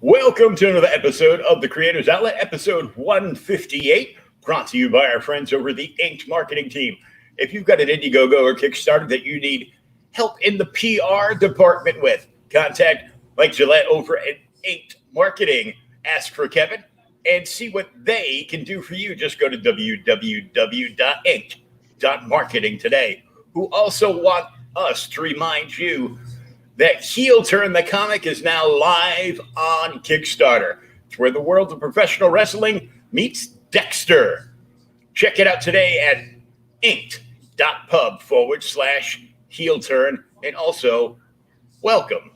Welcome to another episode of the Creators Outlet, episode 158, brought to you by our friends over the Inked marketing team. If you've got an Indiegogo or Kickstarter that you need help in the PR department with, contact Mike Gillette over at Inked Marketing. Ask for Kevin and see what they can do for you. Just go to www.inked.marketing today. Who also want us to remind you that Heel Turn the Comic is now live on Kickstarter. It's where the world of professional wrestling meets Dexter. Check it out today at inked.pub/heel turn. And also, welcome.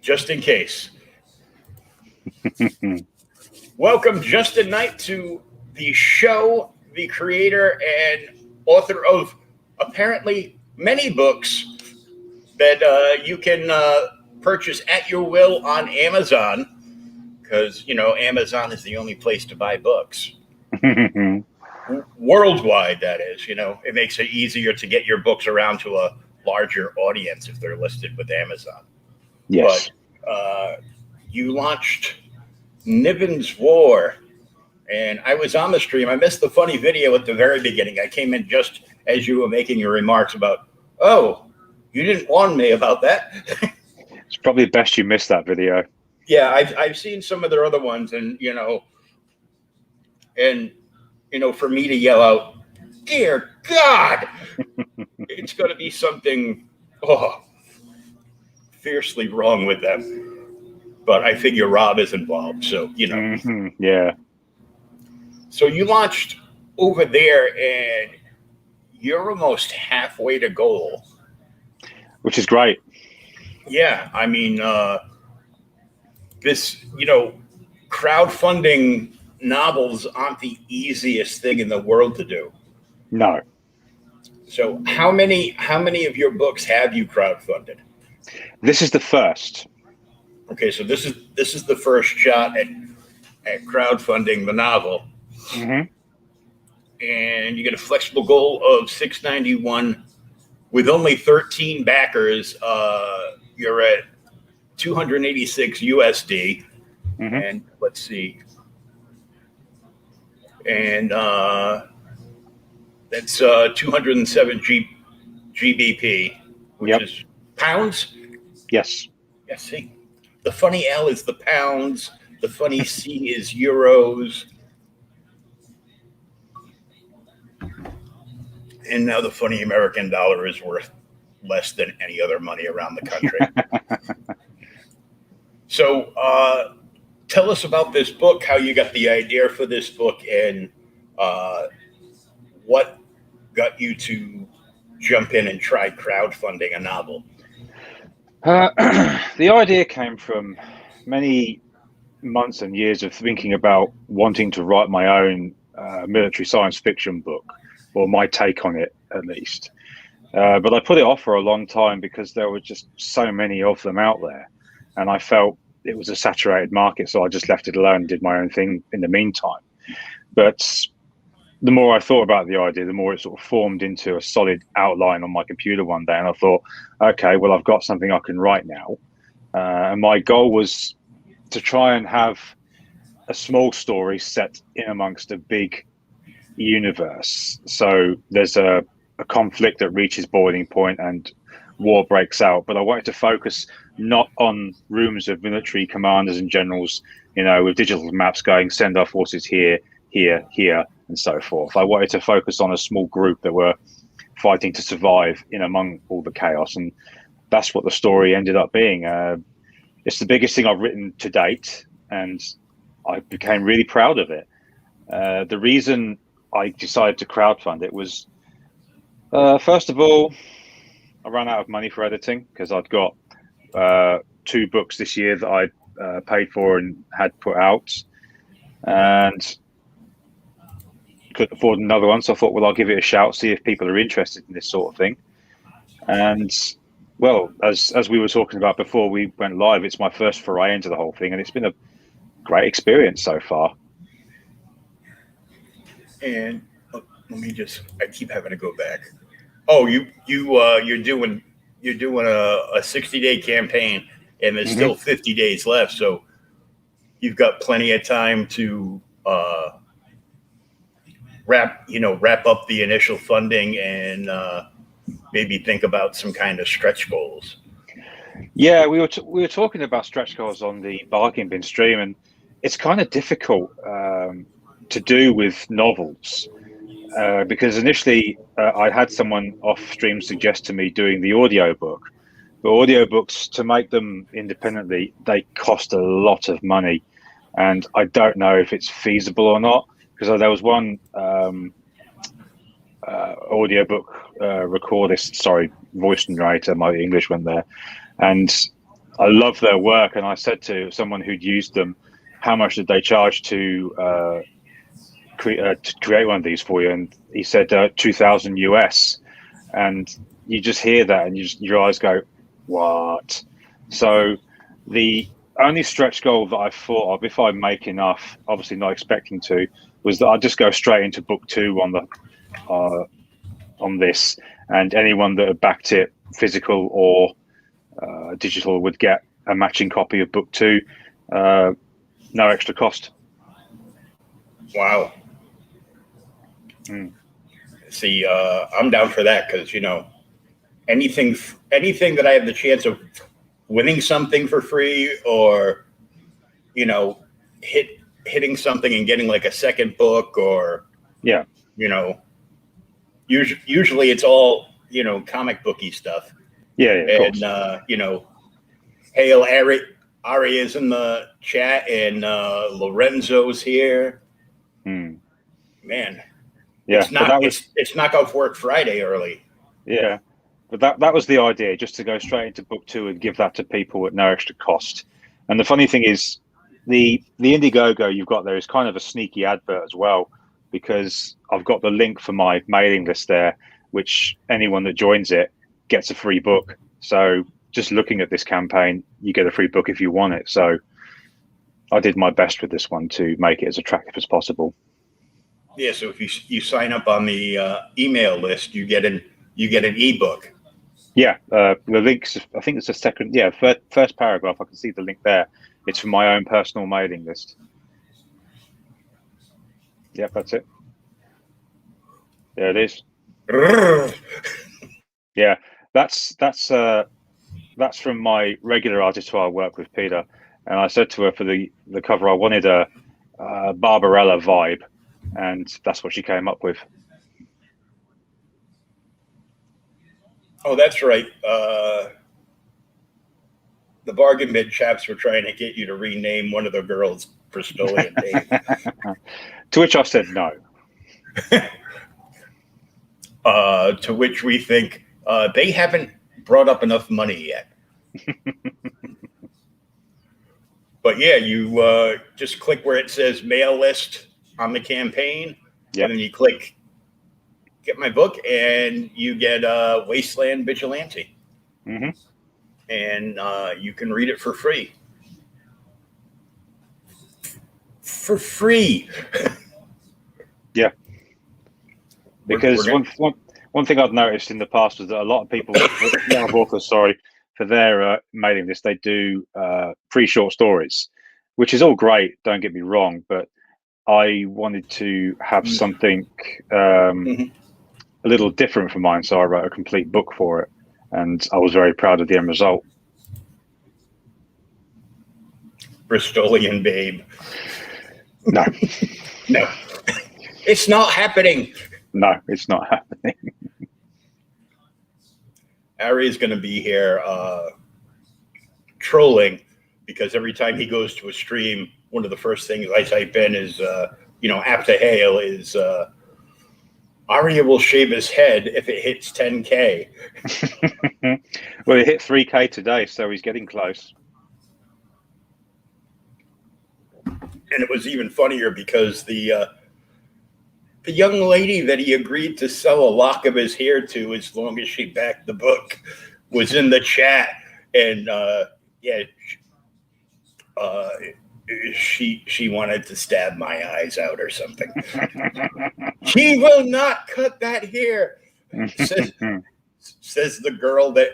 Just in case. Welcome, Justin Knight, to the show, the creator and author of apparently many books that you can purchase at your will on Amazon, because, you know, Amazon is the only place to buy books. Worldwide, that is. You know, it makes it easier to get your books around to a larger audience if they're listed with Amazon. Yes. But you launched Niven's War, and I was on the stream. I missed the funny video at the very beginning. I came in just as you were making your remarks about, oh, you didn't warn me about that. It's probably best you missed that video. Yeah, I've seen some of their other ones, and for me to yell out, "Dear God," it's going to be something fiercely wrong with them. But I figure Rob is involved, so Yeah. So you launched over there, and you're almost halfway to goal, Which is great. Yeah, I mean, this crowdfunding novels aren't the easiest thing in the world to do. No. So how many of your books have you crowdfunded? This is the first. Okay, so this is the first shot at crowdfunding the novel. Mm-hmm. And you get a flexible goal of $691 with only 13 backers. You're at 286 USD. Mm-hmm. And let's see. And that's 207 GBP, which is pounds. Yes. Yes, see. The funny L is the pounds. The funny C is euros. And now the funny American dollar is worth less than any other money around the country. So tell us about this book, how you got the idea for this book, and what got you to jump in and try crowdfunding a novel. The idea came from many months and years of thinking about wanting to write my own military science fiction book, or my take on it at least. But I put it off for a long time because there were just so many of them out there, and I felt it was a saturated market, so I just left it alone and did my own thing in the meantime. But the more I thought about the idea, the more it sort of formed into a solid outline on my computer one day. And I thought, okay, well, I've got something I can write now. And my goal was to try and have a small story set in amongst a big universe. So there's a conflict that reaches boiling point and war breaks out. But I wanted to focus not on rooms of military commanders and generals, with digital maps going, send our forces here, here, here, and so forth. I wanted to focus on a small group that were fighting to survive in among all the chaos, and that's what the story ended up being. It's the biggest thing I've written to date, and I became really proud of it. The reason I decided to crowdfund it was, first of all, I ran out of money for editing because I'd got 2 books this year that I paid for and had put out, and couldn't afford another one. So I thought, well, I'll give it a shout, see if people are interested in this sort of thing. And well, as we were talking about before we went live, it's my first foray into the whole thing, and it's been a great experience so far. And let me I keep having to go back. Oh, you're doing a 60-day campaign, and there's still 50 days left, so you've got plenty of time to wrap up the initial funding and maybe think about some kind of stretch goals. Yeah, we were talking about stretch goals on the Bargain Bin stream, and it's kind of difficult to do with novels because initially I had someone off stream suggest to me doing the audiobook. But audiobooks, to make them independently, they cost a lot of money, and I don't know if it's feasible or not, because there was one audiobook voice narrator, my English went there, and I love their work, and I said to someone who'd used them, how much did they charge to create one of these for you? And he said 2,000 US, and you just hear that and your eyes go, what? So the only stretch goal that I thought of, if I make enough, obviously not expecting to, was that I'd just go straight into book 2 on this, and anyone that had backed it, physical or digital, would get a matching copy of book 2, no extra cost. Wow. See, I'm down for that because anything that I have the chance of winning something for free, or hitting something and getting like a second book, or usually it's all comic booky stuff. And Hale Ari is in the chat, and Lorenzo's here. Man, yeah, it's knockoff work Friday early. Yeah, but that was the idea, just to go straight into book 2 and give that to people at no extra cost. And the funny thing is, the Indiegogo you've got there is kind of a sneaky advert as well, because I've got the link for my mailing list there, which anyone that joins it gets a free book. So just looking at this campaign, you get a free book if you want it. So I did my best with this one to make it as attractive as possible. Yeah, so if you sign up on the email list, you get an ebook. Yeah, the links, I think it's the second, first paragraph. I can see the link there. It's for my own personal mailing list. Yep, that's it. There it is. Yeah, that's from my regular artist who I work with, Peter. And I said to her for the cover, I wanted a Barbarella vibe, and that's what she came up with. Oh, that's right. The Bargain Bin chaps were trying to get you to rename one of the girls Bristolian Babe. To which I said no. To which we think they haven't brought up enough money yet. But yeah, you just click where it says mail list on the campaign, and then you click get my book, and you get Wasteland Vigilante. And you can read it for free. For free. Yeah. Because one thing I've noticed in the past was that a lot of people, authors, for their mailing list, they do free short stories, which is all great, don't get me wrong, but I wanted to have something a little different for mine, so I wrote a complete book for it, and I was very proud of the end result. Bristolian Babe. No. No. It's not happening. No, it's not happening. Ari is going to be here trolling, because every time he goes to a stream, one of the first things I type in is, Apta Hale is Arya will shave his head if it hits 10K. Well, it hit 3K today, so he's getting close. And it was even funnier because the young lady that he agreed to sell a lock of his hair to as long as she backed the book was in the chat. And she wanted to stab my eyes out or something. He will not cut that hair, says the girl that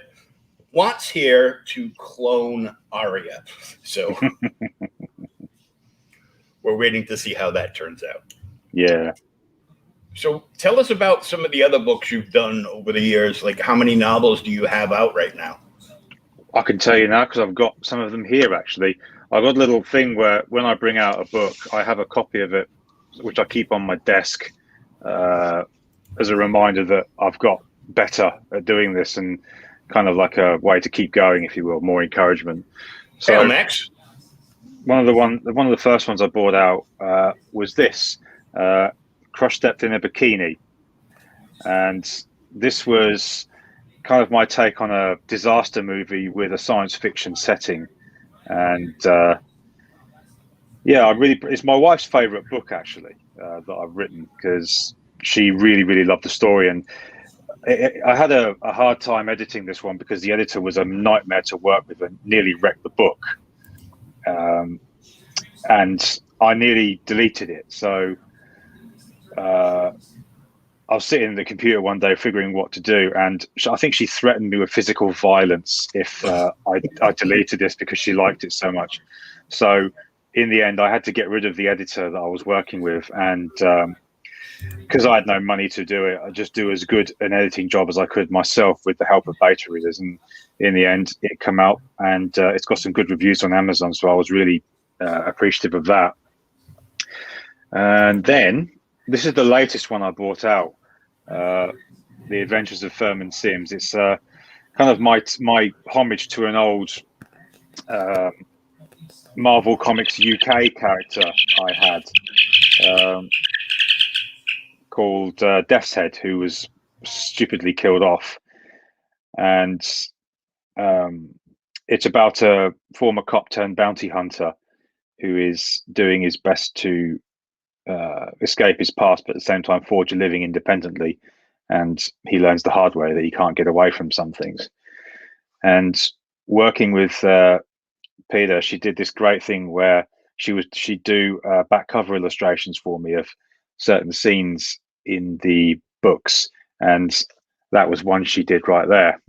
wants hair to clone Arya. So we're waiting to see how that turns out. Yeah. So tell us about some of the other books you've done over the years. Like, how many novels do you have out right now? I can tell you now because I've got some of them here, actually. I've got a little thing where when I bring out a book, I have a copy of it, which I keep on my desk as a reminder that I've got better at doing this and kind of like a way to keep going, if you will, more encouragement. So hey, Max. One of the first ones I brought out was this, Crush Stepped in a Bikini. And this was kind of my take on a disaster movie with a science fiction setting. And it's my wife's favorite book, actually, that I've written, because she really, really loved the story. And I had a hard time editing this one because the editor was a nightmare to work with and nearly wrecked the book. And I nearly deleted it. So I was sitting in the computer one day figuring what to do, and I think she threatened me with physical violence if I deleted this because she liked it so much. So in the end, I had to get rid of the editor that I was working with, and because I had no money to do it, I just do as good an editing job as I could myself with the help of beta readers. And in the end, it came out, and it's got some good reviews on Amazon, so I was really appreciative of that. And then this is the latest one I brought out, The Adventures of Furman Sims. It's kind of my homage to an old Marvel Comics UK character I had called Death's Head, who was stupidly killed off. And it's about a former cop turned bounty hunter who is doing his best to escape his past, but at the same time forge a living independently. And he learns the hard way that he can't get away from some things. And working with Peter, she did this great thing where she'd do back cover illustrations for me of certain scenes in the books, and that was one she did right there.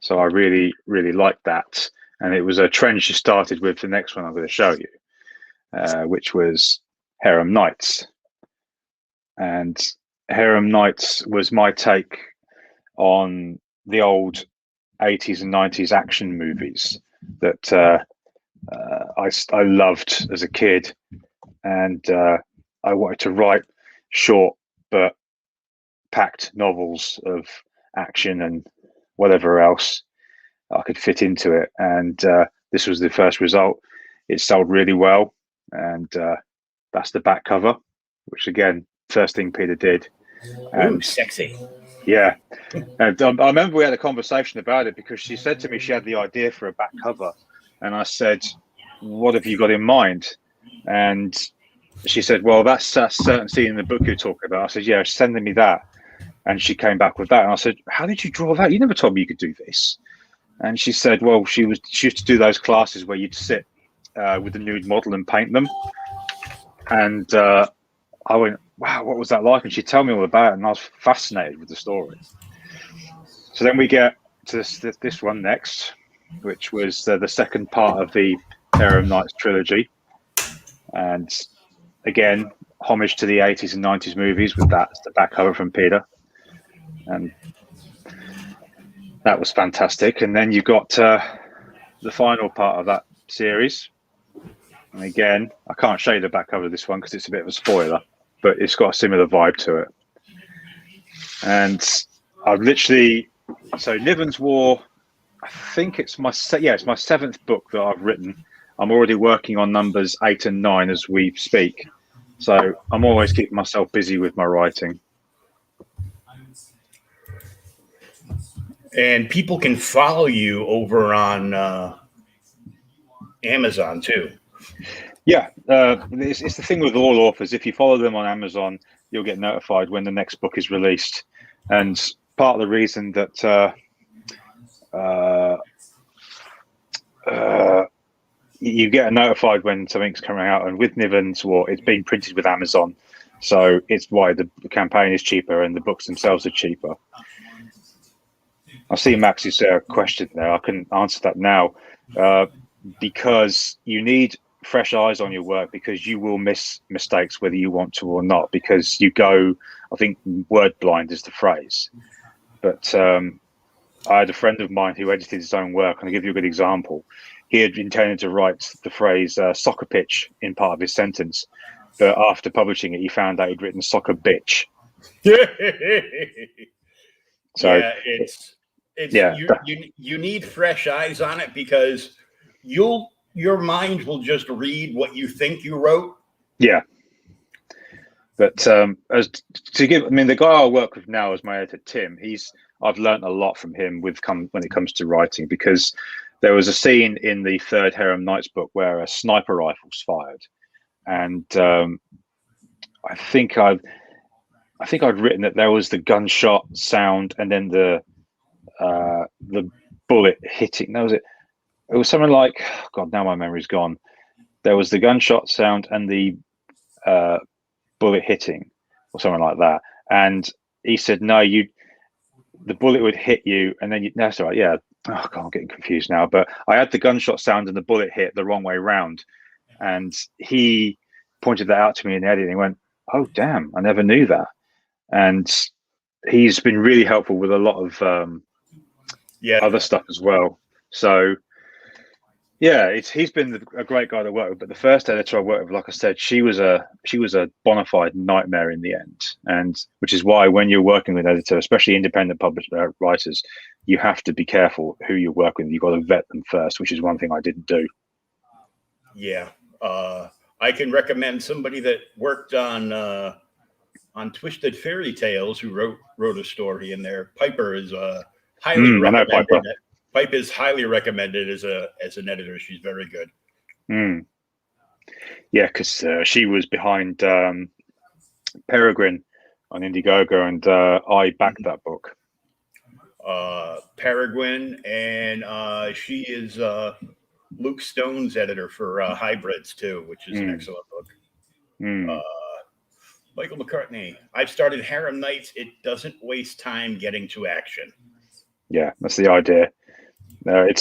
So I really, really liked that. And it was a trend she started with the next one I'm going to show you, which was Harem Nights. And Harem Nights was my take on the old 80s and 90s action movies that I loved as a kid. And I wanted to write short but packed novels of action and whatever else I could fit into it. And this was the first result. It sold really well. And that's the back cover, which again, first thing Peter did. Ooh, sexy. Yeah. And I remember we had a conversation about it because she said to me she had the idea for a back cover. And I said, what have you got in mind? And she said, well, that's a certain scene in the book you're talking about. I said, yeah, sending me that. And she came back with that. And I said, how did you draw that? You never told me you could do this. And she said, well, she used to do those classes where you'd sit with the nude model and paint them. And I went, wow, what was that like? And she'd tell me all about it, and I was fascinated with the story. So then we get to this one next, which was the second part of the Harem Nights trilogy. And again, homage to the 80s and 90s movies with that, the back cover from Peter. And that was fantastic. And then you got the final part of that series. And again, I can't show you the back cover of this one because it's a bit of a spoiler, but it's got a similar vibe to it. And I've literally, so Niven's War, I think it's my seventh book that I've written. I'm already working on numbers 8 and 9 as we speak. So I'm always keeping myself busy with my writing. And people can follow you over on Amazon too. Yeah, it's the thing with all authors. If you follow them on Amazon, you'll get notified when the next book is released. And part of the reason that you get notified when something's coming out, and with Niven's War, it's being printed with Amazon, so it's why the campaign is cheaper and the books themselves are cheaper. I see Max's question there. I can answer that now, because you need fresh eyes on your work, because you will miss mistakes whether you want to or not, because you go, I think word blind is the phrase. But I had a friend of mine who edited his own work, and I'll give you a good example. He had intended to write the phrase soccer pitch in part of his sentence, but after publishing it, he found out he'd written soccer bitch. So yeah, it's you need fresh eyes on it, because your mind will just read what you think you wrote. Yeah. But as to give, I mean, the guy I work with now as my editor, Tim, I've learned a lot from him when it comes to writing, because there was a scene in the third Harem Knights book where a sniper rifle's fired, and I think I'd written that there was the gunshot sound and then the bullet hitting. That was it. It was something like, God, now my memory's gone. There was the gunshot sound and the bullet hitting, or something like that. And he said, no, the bullet would hit you, and then that's all right. Yeah. Oh God, I'm getting confused now. But I had the gunshot sound and the bullet hit the wrong way round. And he pointed that out to me in the editing. He went, oh, damn, I never knew that. And he's been really helpful with a lot of other stuff as well. So yeah, he's been a great guy to work with. But the first editor I worked with, like I said, she was a bona fide nightmare in the end, and which is why when you're working with an editor, especially independent writers, you have to be careful who you work with. You've got to vet them first, which is one thing I didn't do. Yeah, I can recommend somebody that worked on Twisted Fairy Tales who wrote a story in there. Piper is highly recommended. I know Piper. Pipe is highly recommended as an editor. She's very good. Yeah, because she was behind Peregrine on Indiegogo, and I backed that book. Peregrine, and she is Luke Stone's editor for Hybrids too, which is an excellent book. Michael McCartney. I've started Harem Knights. It doesn't waste time getting to action. Yeah, that's the idea. I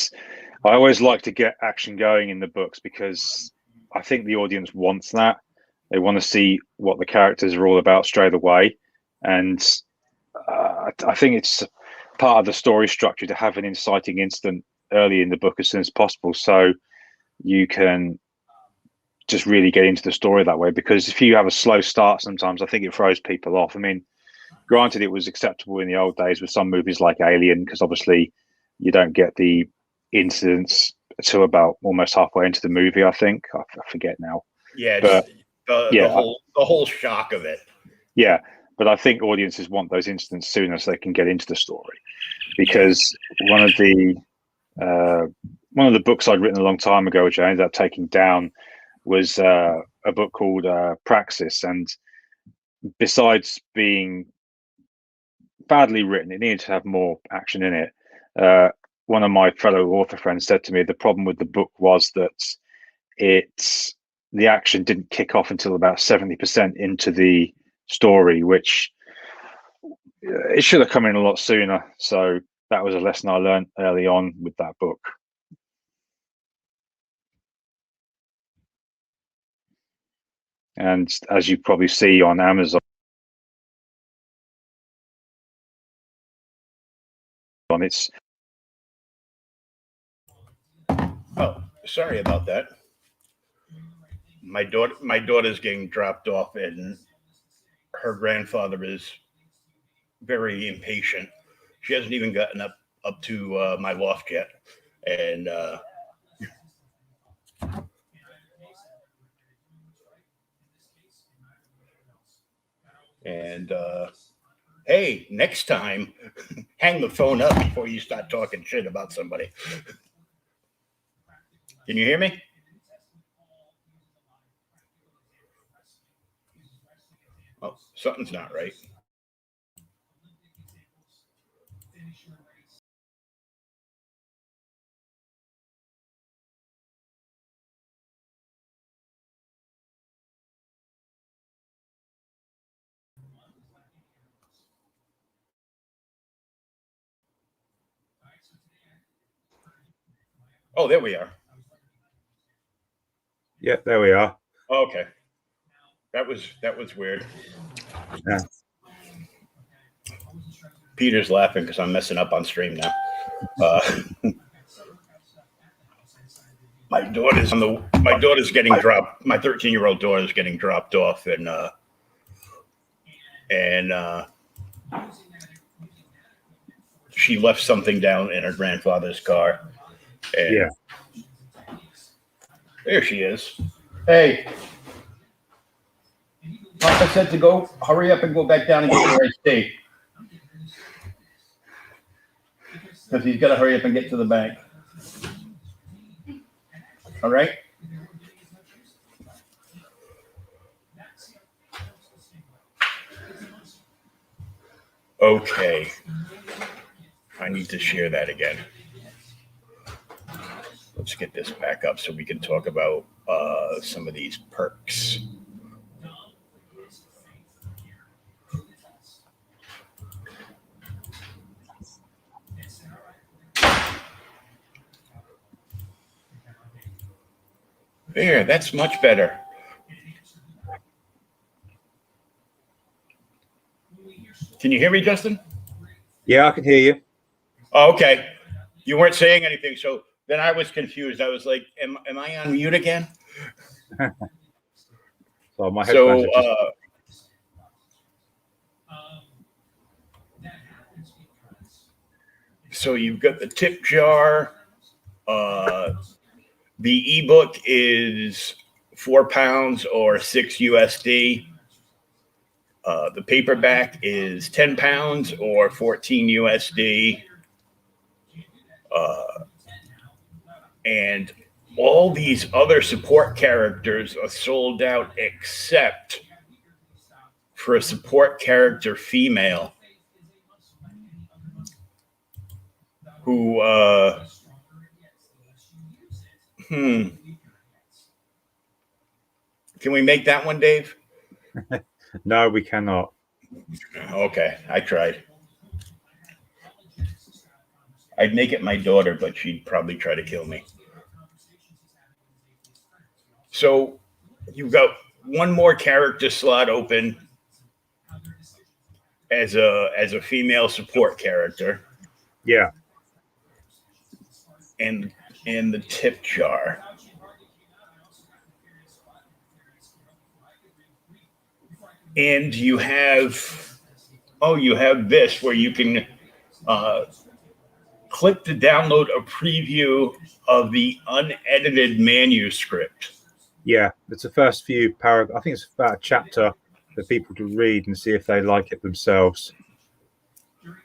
always like to get action going in the books, because I think the audience wants that. They want to see what the characters are all about straight away, and I think it's part of the story structure to have an inciting incident early in the book as soon as possible, so you can just really get into the story that way. Because if you have a slow start, sometimes I think it throws people off. I mean, granted, it was acceptable in the old days with some movies like Alien, because obviously you don't get the incidents until about almost halfway into the movie, I think. I forget now. Yeah, but the whole shock of it. Yeah, but I think audiences want those incidents sooner so they can get into the story. Because one of the books I'd written a long time ago, which I ended up taking down, was a book called Praxis. And besides being badly written, it needed to have more action in it. One of my fellow author friends said to me the problem with the book was that the action didn't kick off until about 70% into the story, which it should have come in a lot sooner. So that was a lesson I learned early on with that book. And as you probably see on Amazon, it's... Oh, sorry about that. My daughter's getting dropped off, and her grandfather is very impatient. She hasn't even gotten up to my loft yet, and And hey, next time, hang the phone up before you start talking shit about somebody. Can you hear me? Oh, something's not right. Oh, there we are. Yeah, there we are. Okay. That was weird. Yeah. Peter's laughing because I'm messing up on stream now. My daughter's getting dropped. My 13-year-old daughter is getting dropped off, and she left something down in her grandfather's car. And Yeah. There she is. Hey. Papa said to go, hurry up and go back down and get your iced tea. Because he's got to hurry up and get to the bank. All right? Okay. I need to share that again. Let's get this back up so we can talk about some of these perks. There, that's much better. Can you hear me, Justin? Yeah, I can hear you. Oh, okay. You weren't saying anything, so then I was confused. I was like, am I on mute again? So my headphones are just... So you've got the tip jar. The ebook is £4 or $6 USD. The paperback is £10 or $14 USD. And all these other support characters are sold out except for a support character female who Can we make that one, Dave? No, we cannot. Okay, I tried. I'd make it my daughter, but she'd probably try to kill me. So you've got one more character slot open as a female support character. Yeah. And the tip jar. And you have this where you can click to download a preview of the unedited manuscript. Yeah, it's the first few paragraphs. I think it's about a chapter for people to read and see if they like it themselves.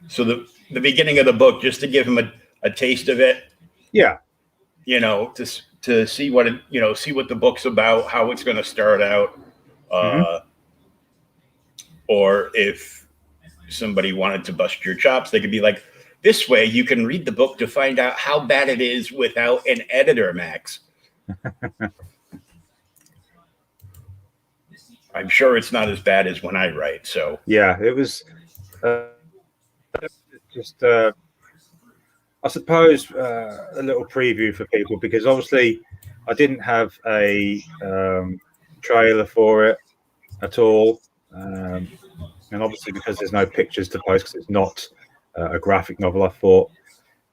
So the beginning of the book, just to give them a taste of it. Yeah. You know, to see what it, see what the book's about, how it's going to start out. Or if somebody wanted to bust your chops, they could be like, this way you can read the book to find out how bad it is without an editor, Max. I'm sure it's not as bad as when I write. So yeah, it was just, I suppose, a little preview for people, because obviously I didn't have a trailer for it at all. And obviously because there's no pictures to post, because it's not a graphic novel, I thought,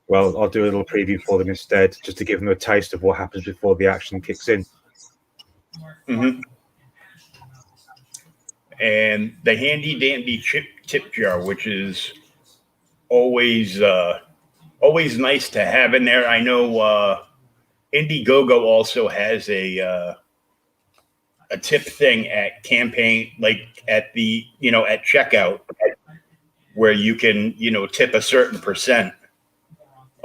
well, I'll do a little preview for them instead, just to give them a taste of what happens before the action kicks in. Mm-hmm. And the handy dandy tip jar, which is always nice to have in there. I know Indiegogo also has a a tip thing at campaign, like at the, at checkout, where you can, tip a certain percent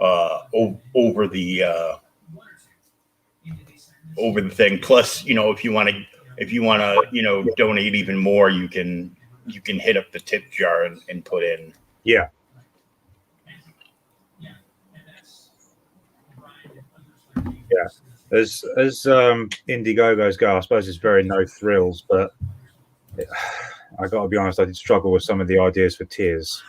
over the thing. Plus, if you want to, donate even more, you can hit up the tip jar and put in. Yeah. Yeah. As Indiegogos go, I suppose it's very no thrills, but I got to be honest, I did struggle with some of the ideas for tiers.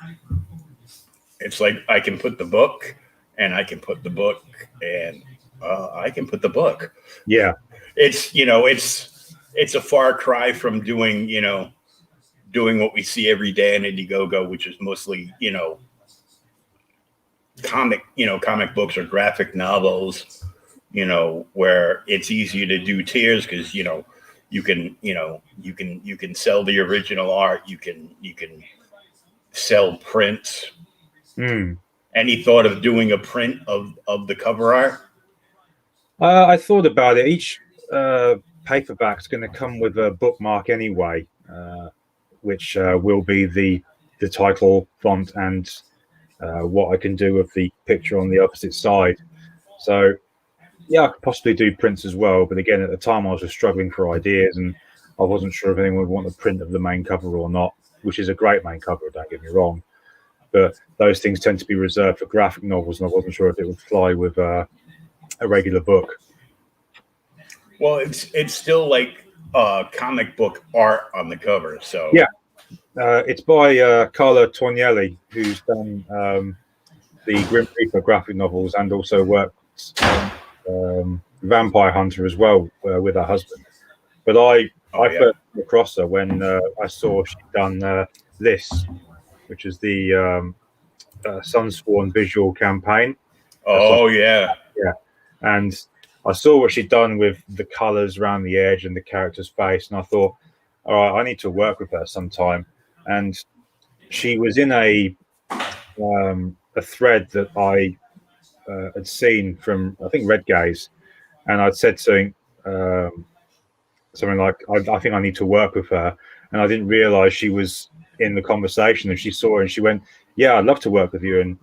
It's like I can put the book, and I can put the book, and I can put the book. Yeah. It's it's a far cry from doing what we see every day in Indiegogo, which is mostly comic books or graphic novels, where it's easy to do tiers because you can sell the original art, you can sell prints. Any thought of doing a print of the cover art? I thought about it. Each paperback's going to come with a bookmark anyway, which will be the title font and what I can do with the picture on the opposite side. So yeah, I could possibly do prints as well, but again, at the time I was just struggling for ideas, and I wasn't sure if anyone would want a print of the main cover or not, which is a great main cover, don't get me wrong, but those things tend to be reserved for graphic novels, and I wasn't sure if it would fly with a regular book. Well, it's still like comic book art on the cover, so yeah. It's by Carlo Tornielli, who's done the Grim Reaper graphic novels and also worked on Vampire Hunter as well with her husband. But I first came across her when I saw she'd done this, which is the Sunsworn visual campaign. Yeah. And I saw what she'd done with the colors around the edge and the character's face, and I thought, all right, I need to work with her sometime. And she was in a thread that I had seen from, I think, Red Gaze, and I'd said something like, I think I need to work with her, and I didn't realize she was in the conversation, and she saw it and she went, yeah, I'd love to work with you. And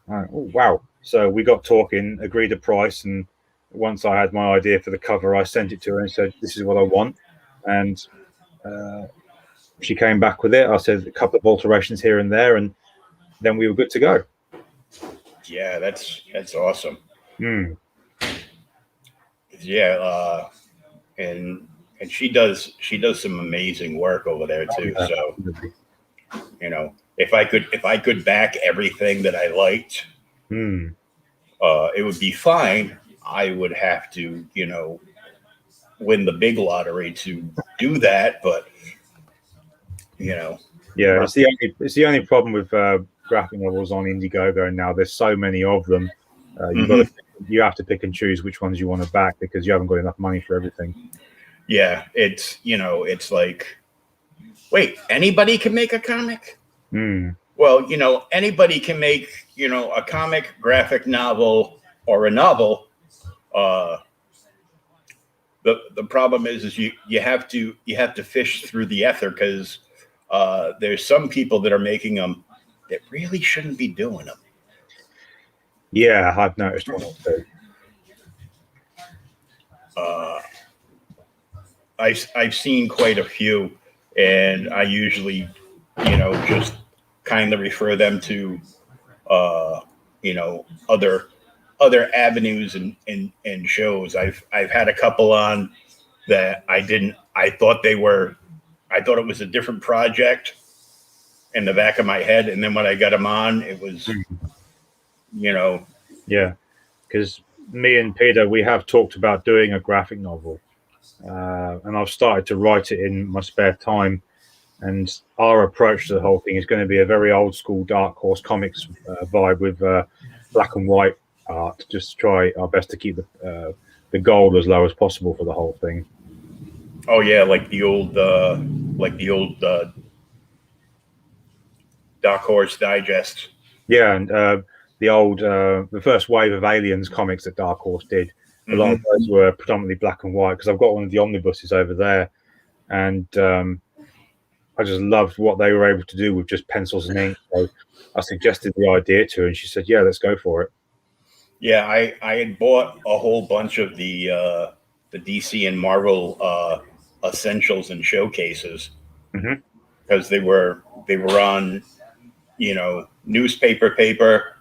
oh, wow. So we got talking, agreed a price, and once I had my idea for the cover, I sent it to her and said, this is what I want. And she came back with it. I said a couple of alterations here and there, and then we were good to go. Yeah, that's awesome. Yeah, and she does some amazing work over there too. Yeah, so absolutely. If I could back everything that I liked, it would be fine. I would have to, win the big lottery to do that, but yeah, it's the only problem with graphic novels on Indiegogo now. There's so many of them. You have to pick and choose which ones you want to back because you haven't got enough money for everything. Yeah, it's it's like, wait, anybody can make a comic? Well, anybody can make a comic, graphic novel, or a novel. The problem is you have to fish through the ether because there's some people that are making them that really shouldn't be doing them. Yeah, I've noticed one or two. I've seen quite a few, and I usually, just kind of refer them to, other avenues and shows. I've had a couple on that I thought it was a different project in the back of my head, and then when I got them on, it was, Yeah, because me and Peter, we have talked about doing a graphic novel, and I've started to write it in my spare time. And our approach to the whole thing is going to be a very old school Dark Horse Comics vibe with black and white art. Just try our best to keep the gold as low as possible for the whole thing. Oh yeah, like the old Dark Horse Digest. Yeah, and the first wave of Aliens comics that Dark Horse did. A lot of those were predominantly black and white because I've got one of the omnibuses over there, and I just loved what they were able to do with just pencils and ink. So I suggested the idea to her, and she said, "Yeah, let's go for it." Yeah, I had bought a whole bunch of the DC and Marvel essentials and showcases because they were on, newspaper paper.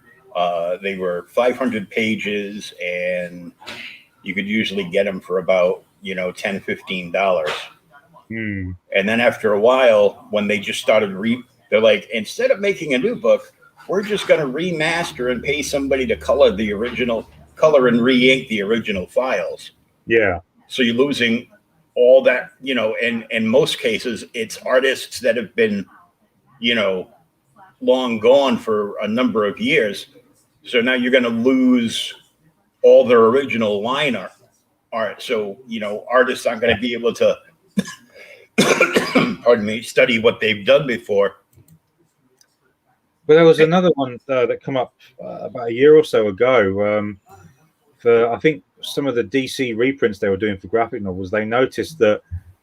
They were 500 pages, and you could usually get them for about $10-15. And then after a while, when they just started they're like, instead of making a new book, we're just going to remaster and pay somebody to color and re-ink the original files. Yeah. So you're losing all that, and in most cases, it's artists that have been, long gone for a number of years. So now you're going to lose all their original line art. So, artists aren't going to be able to, pardon me, study what they've done before. But there was another one that come up about a year or so ago. For I think some of the DC reprints they were doing for graphic novels, they noticed that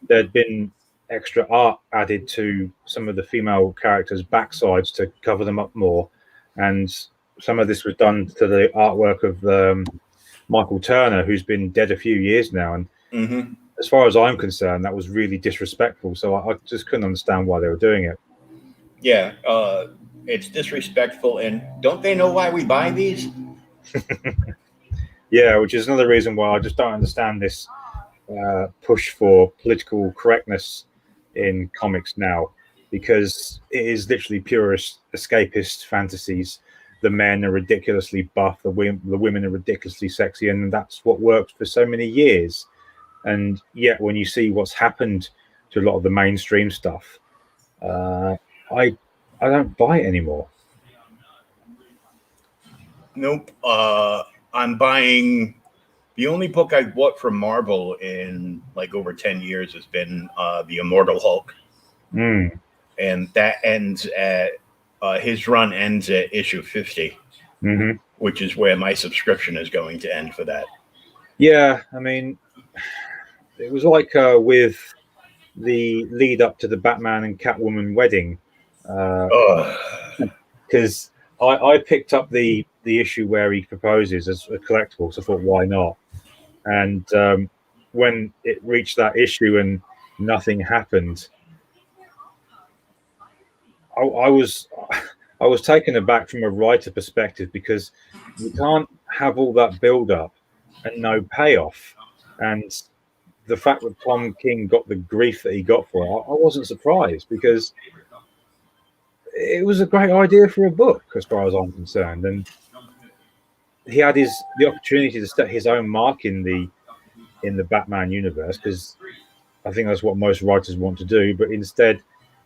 there'd been extra art added to some of the female characters' backsides to cover them up more, and some of this was done to the artwork of Michael Turner, who's been dead a few years now. And as far as I'm concerned, that was really disrespectful. So I just couldn't understand why they were doing it. Yeah, it's disrespectful. And don't they know why we buy these? Yeah, which is another reason why I just don't understand this push for political correctness in comics now, because it is literally purest escapist fantasies. The men are ridiculously buff, the women are ridiculously sexy, and that's what worked for so many years. And yet, when you see what's happened to a lot of the mainstream stuff, I don't buy it anymore. Nope. I'm buying. The only book I've bought from Marvel in like over 10 years has been The Immortal Hulk. And that ends at his run ends at issue 50, which is where my subscription is going to end for that. Yeah, I mean, it was like with the lead up to the Batman and Catwoman wedding, because I picked up the issue where he proposes as a collectible, so I thought, why not? And when it reached that issue and nothing happened, I was taken aback from a writer perspective, because you can't have all that build up and no payoff. And the fact that Tom King got the grief that he got for it, I wasn't surprised, because it was a great idea for a book as far as I'm concerned. And he had the opportunity to set his own mark in the Batman universe, because I think that's what most writers want to do. But instead,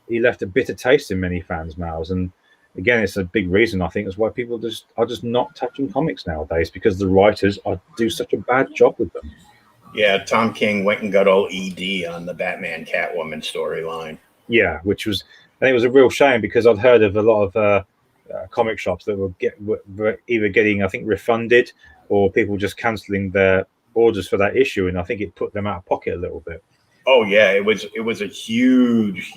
he left a bitter taste in many fans' mouths. And again, it's a big reason, I think, is why people are just not touching comics nowadays, because the writers do such a bad job with them. Yeah, Tom King went and got all ED on the Batman Catwoman storyline. Yeah, and it was a real shame, because I'd heard of a lot of comic shops that were either getting, I think, refunded, or people just cancelling their orders for that issue, and I think it put them out of pocket a little bit. Oh yeah, it was a huge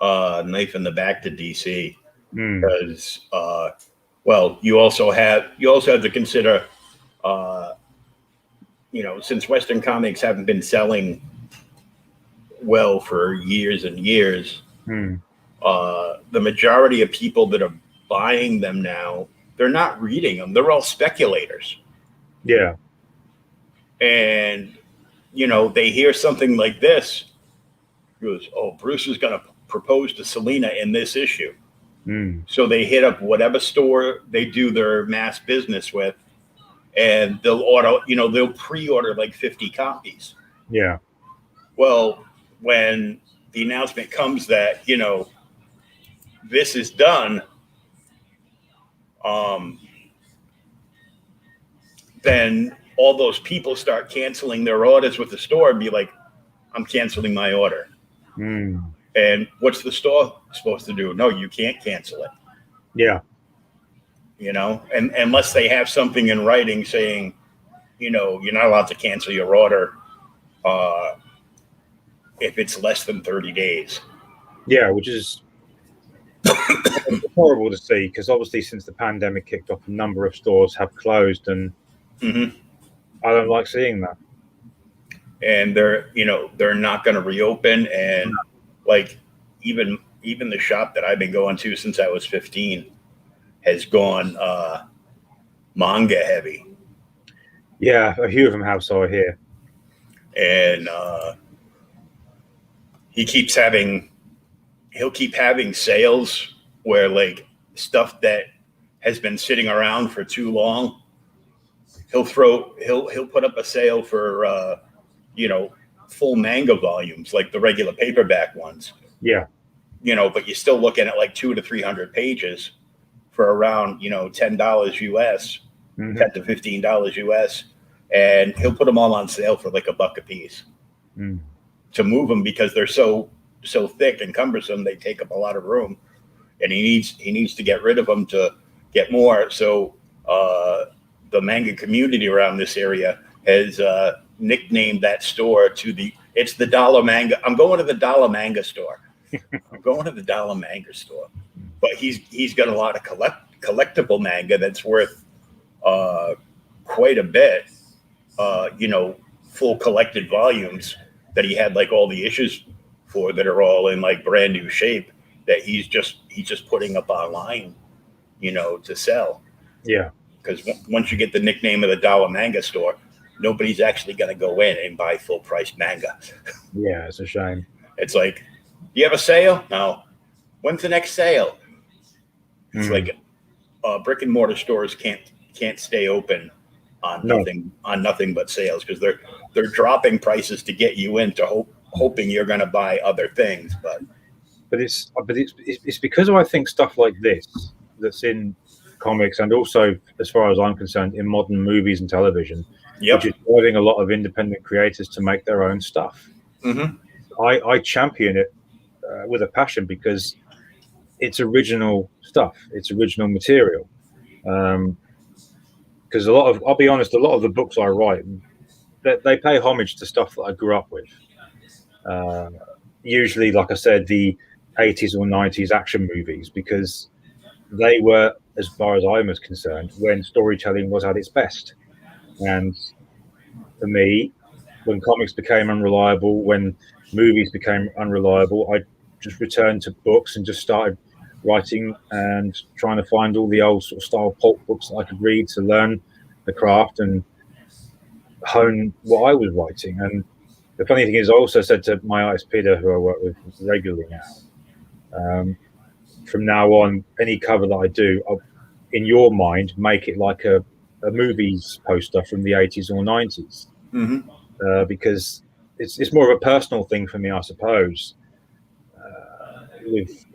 knife in the back to DC, because you also have to consider, since Western comics haven't been selling well for years and years, the majority of people that are buying them now, they're not reading them. They're all speculators. Yeah. And, they hear something like this. Goes, oh, Bruce is going to propose to Selena in this issue. So they hit up whatever store they do their mass business with, and they'll pre-order like 50 copies. Yeah. Well, when the announcement comes that, this is done, then all those people start canceling their orders with the store and be like, I'm canceling my order. And what's the store supposed to do? No, you can't cancel it. Yeah. And unless they have something in writing saying, you're not allowed to cancel your order if it's less than 30 days. Yeah, which is horrible to see, because obviously since the pandemic kicked off, a number of stores have closed, and Mm-hmm. I don't like seeing that. And they're not going to reopen, and like even the shop that I've been going to since I was 15 has gone manga heavy. Yeah, a few of them have, so I hear. And he'll keep having sales where like stuff that has been sitting around for too long, he'll put up a sale for full manga volumes, like the regular paperback ones. Yeah. But you're still looking at like 200 to 300 pages for around, $10 US, Mm-hmm. $10 to $15 US. And he'll put them all on sale for like $1 a piece to move them, because they're so thick and cumbersome. They take up a lot of room, and he needs to get rid of them to get more. So the manga community around this area has nicknamed that store it's the dollar manga. I'm going to the dollar manga store. I'm going to the dollar manga store. But he's got a lot of collectible manga that's worth quite a bit. Full collected volumes that he had like all the issues for, that are all in like brand new shape, that he's just putting up online, to sell. Yeah. Because once you get the nickname of the dollar manga store, nobody's actually going to go in and buy full price manga. Yeah, it's a shame. It's like, you have a sale? No. When's the next sale? It's like brick and mortar stores can't stay open on nothing but sales, because they're dropping prices to get you into hoping you're going to buy other things. But it's because I think stuff like this that's in comics, and also, as far as I'm concerned, in modern movies and television, which is driving a lot of independent creators to make their own stuff. Mm-hmm. I champion it with a passion, because it's original stuff, it's original material. Because I'll be honest, a lot of the books I write, they pay homage to stuff that I grew up with. Usually, like I said, the 80s or 90s action movies, because they were, as far as I was concerned, when storytelling was at its best. And for me, when comics became unreliable, when movies became unreliable, I just returned to books and just started writing and trying to find all the old sort of style pulp books that I could read to learn the craft and hone what I was writing. And the funny thing is, I also said to my artist Peter, who I work with regularly now, from now on, any cover that I do, I'll, in your mind, make it like a movies poster from the 80s or 90s. Mm-hmm. Because it's more of a personal thing for me, I suppose. With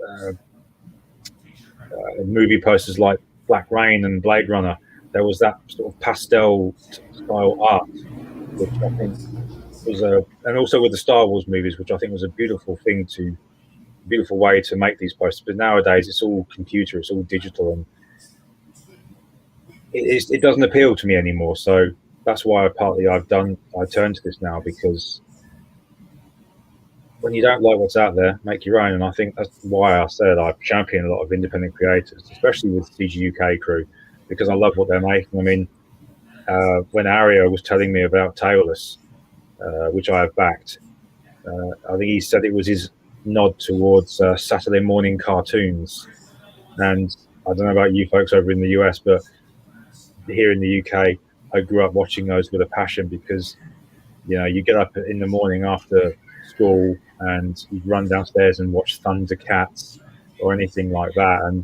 movie posters like Black Rain and Blade Runner, there was that sort of pastel style art, which I think was and also with the Star Wars movies, which I think was a beautiful way to make these posters. But nowadays, it's all computer, it's all digital, and it doesn't appeal to me anymore. So that's why I turned to this now, because when you don't like what's out there, make your own. And I think that's why I said I champion a lot of independent creators, especially with CG UK crew, because I love what they're making. I mean, when Ario was telling me about Tailless, which I have backed, I think he said it was his nod towards Saturday morning cartoons. And I don't know about you folks over in the US, but here in the UK, I grew up watching those with a passion, because you get up in the morning after school and you'd run downstairs and watch Thundercats or anything like that, and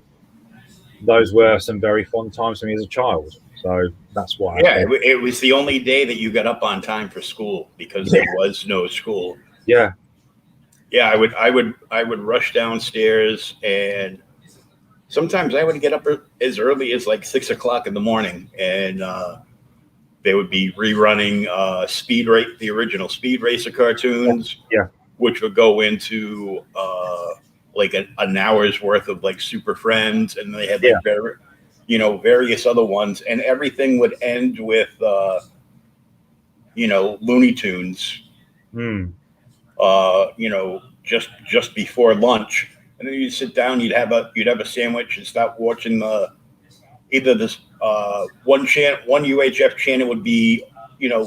those were some very fond times for me as a child. So that's why. Yeah, it was the only day that you got up on time for school, because there was no school. Yeah. Yeah, I would rush downstairs, and sometimes I would get up as early as like 6 o'clock in the morning, and they would be rerunning the original Speed Racer cartoons. Yeah. Which would go into like an hour's worth of like Super Friends, and they had like various other ones, and everything would end with Looney Tunes, Mm. just before lunch, and then you'd sit down, you'd have a sandwich and start watching either this one UHF channel would be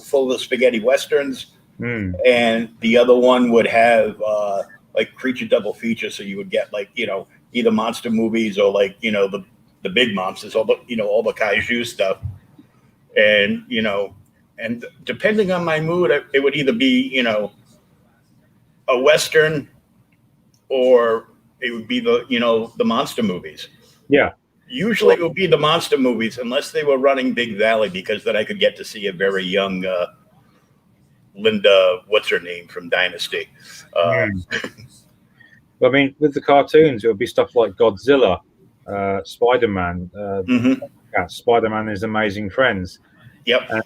full of spaghetti westerns, Mm. and the other one would have like creature double feature, so you would get like either monster movies or like the big monsters, all the kaiju stuff, and depending on my mood, it would either be a western or it would be the monster movies. Yeah. Usually it would be the monster movies unless they were running Big Valley, because then I could get to see a very young Linda, what's her name from Dynasty. I mean, with the cartoons, it would be stuff like Godzilla, Spider-Man, Spider-Man and His Amazing Friends. Yep. And,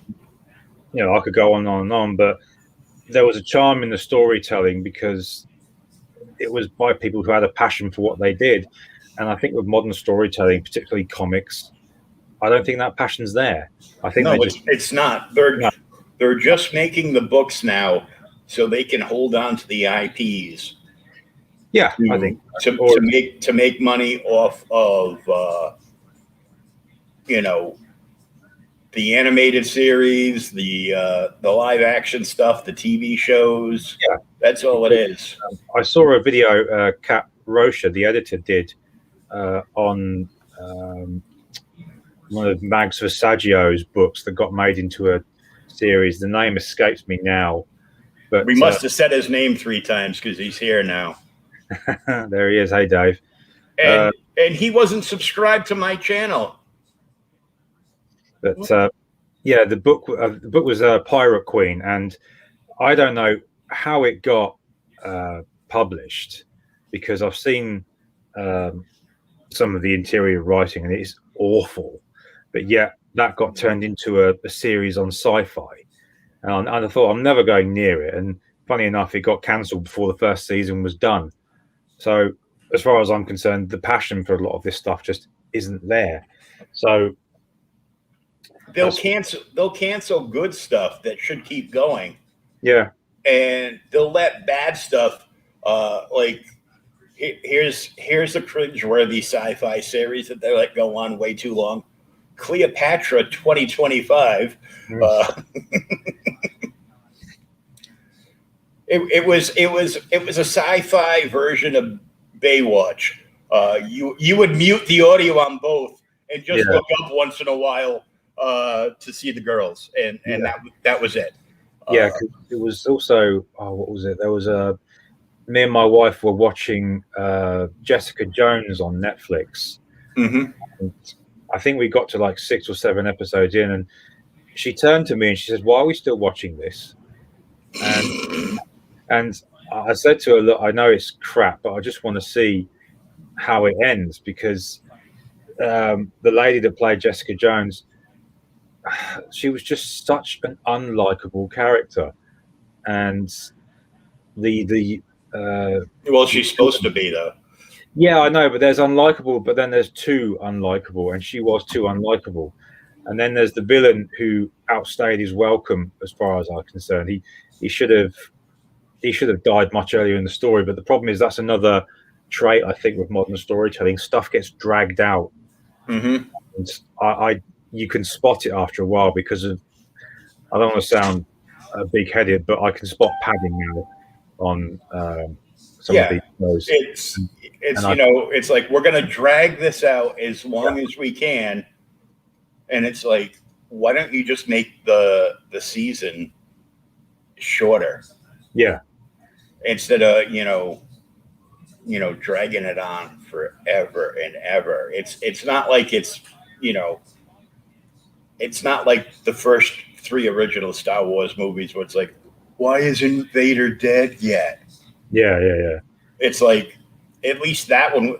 I could go on and on, but there was a charm in the storytelling because it was by people who had a passion for what they did. And I think with modern storytelling, particularly comics, I don't think that passion's there. I think it's not. They're just making the books now so they can hold on to the IPs. Yeah, I think to make money off of the animated series, the live action stuff, the TV shows. Yeah, that's all it is. I saw a video Kat Rocha, the editor, did on one of Mags Versaggio's books that got made into a series. The name escapes me now, but we must have said his name 3 times because he's here now. There he is. Hey, Dave. And he wasn't subscribed to my channel. But the book was Pirate Queen, and I don't know how it got published because I've seen some of the interior writing and it's awful. But yet that got turned into a series on Sci-Fi, and I thought I'm never going near it. And funny enough, it got cancelled before the first season was done. So as far as I'm concerned, the passion for a lot of this stuff just isn't there. So they'll cancel good stuff that should keep going. Yeah. And they'll let bad stuff like here's a cringe-worthy sci-fi series that they let go on way too long. Cleopatra 2025. It was a sci-fi version of Baywatch. You would mute the audio on both and just look up once in a while to see the girls, and that was it. Yeah, it was also what was it? There was me and my wife were watching Jessica Jones on Netflix. Mm-hmm. And I think we got to like 6 or 7 episodes in, and she turned to me and she said, "Why are we still watching this?" And I said to her, "Look, I know it's crap, but I just want to see how it ends because the lady that played Jessica Jones, she was just such an unlikable character, and well, she's supposed to be though. Yeah, I know, but there's unlikable, but then there's too unlikable, and she was too unlikable. And then there's the villain who outstayed his welcome, as far as I'm concerned. He should have died much earlier in the story. But the problem is that's another trait I think with modern storytelling. Stuff gets dragged out. Mm-hmm. And you can spot it after a while because of. I don't want to sound big-headed, but I can spot padding now on some of these shows. It's like we're gonna drag this out as long as we can, and it's like, why don't you just make the season shorter? Yeah. Instead of dragging it on forever and ever. It's not like it's not like the first 3 original Star Wars movies where it's like, why isn't Vader dead yet? Yeah. It's like, at least that one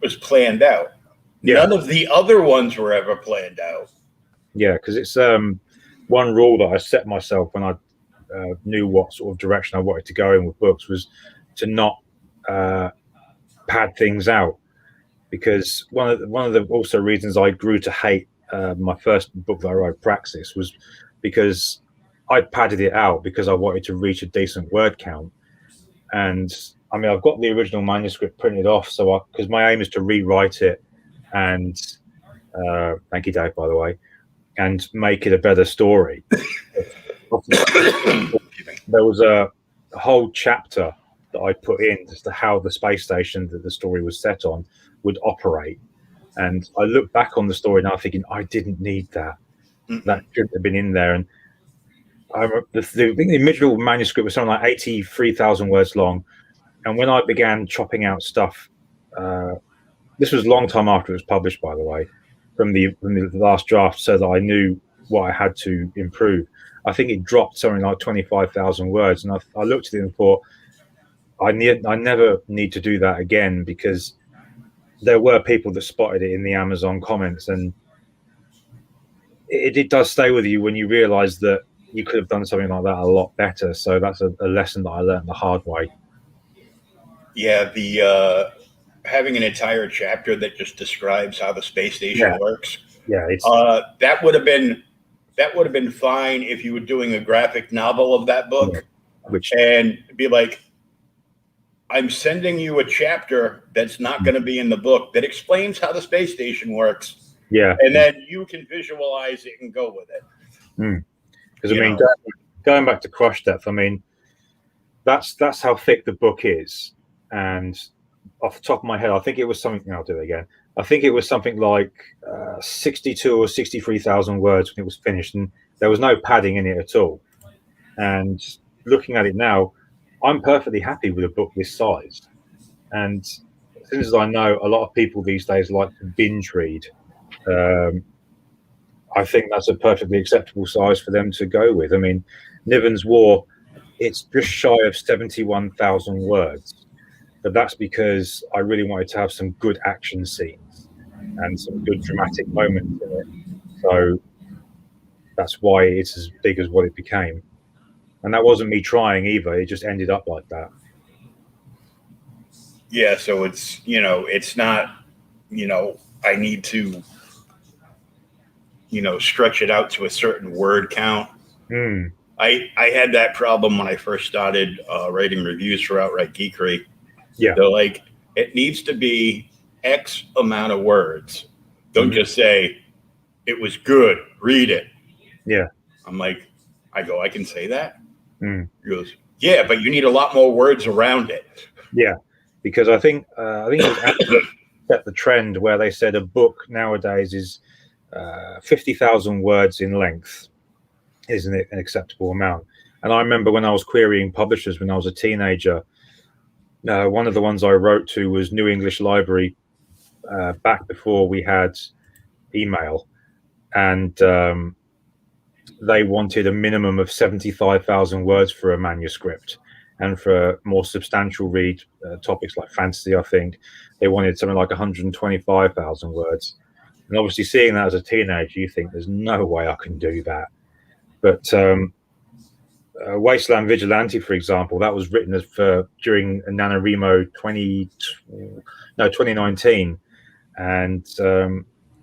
was planned out. Yeah. None of the other ones were ever planned out. Yeah, because it's one rule that I set myself when I knew what sort of direction I wanted to go in with books was to not pad things out. Because one of the also reasons I grew to hate my first book that I wrote, Praxis, was because I padded it out because I wanted to reach a decent word count. And I mean, I've got the original manuscript printed off, so because my aim is to rewrite it, and thank you, Dave, by the way, and make it a better story. There was a whole chapter that I put in as to how the space station that the story was set on would operate. And I look back on the story now thinking, I didn't need that. That shouldn't have been in there. And I think the original manuscript was something like 83,000 words long. And when I began chopping out stuff, this was a long time after it was published, by the way, from the last draft, so that I knew what I had to improve. I think it dropped something like 25,000 words. And I looked at it and thought, I never need to do that again, because there were people that spotted it in the Amazon comments, and it does stay with you when you realize that you could have done something like that a lot better. So that's a lesson that I learned the hard way. Yeah, the having an entire chapter that just describes how the space station works. Yeah, that would have been fine if you were doing a graphic novel of that book, and be like, I'm sending you a chapter that's not going to be in the book that explains how the space station works. Yeah, and then you can visualize it and go with it. Because I mean, going back to Crush Depth, I mean, that's how thick the book is. And off the top of my head, I think it was something. I'll do it again. I think it was something like 62 or 63,000 words when it was finished, and there was no padding in it at all. And looking at it now, I'm perfectly happy with a book this size. And as soon as I know a lot of people these days like to binge read, I think that's a perfectly acceptable size for them to go with. I mean, Niven's War, it's just shy of 71,000 words. But that's because I really wanted to have some good action scenes and some good dramatic moments in it. So that's why it's as big as what it became. And that wasn't me trying either. It just ended up like that. Yeah, so it's, it's not, I need to, stretch it out to a certain word count. I had that problem when I first started writing reviews for Outright Geekery. Yeah. They're like, it needs to be X amount of words. Don't just say, it was good, read it. Yeah. I'm like, I can say that? He goes, yeah, but you need a lot more words around it. Yeah, because I think it was set the trend where they said a book nowadays is 50,000 words in length, isn't it an acceptable amount? And I remember when I was querying publishers when I was a teenager, one of the ones I wrote to was New English Library, back before we had email, and they wanted a minimum of 75,000 words for a manuscript, and for more substantial read topics like fantasy, I think they wanted something like 125,000 words. And obviously, seeing that as a teenager, you think there's no way I can do that. But Wasteland Vigilante, for example, that was written during NaNoWriMo 2019, and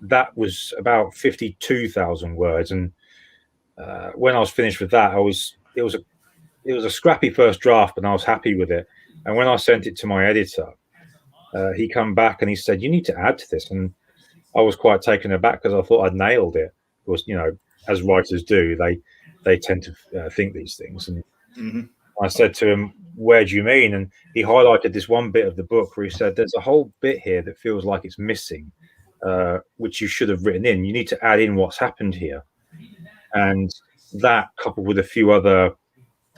that was about 52,000 words. And when I was finished with that, it was a scrappy first draft, but I was happy with it. And when I sent it to my editor, he come back and he said, "You need to add to this." And I was quite taken aback because I thought I'd nailed it. Of course, as writers do, they tend to think these things. And I said to him, "Where do you mean?" And he highlighted this one bit of the book where he said, "There's a whole bit here that feels like it's missing, which you should have written in. You need to add in what's happened here." And that, coupled with a few other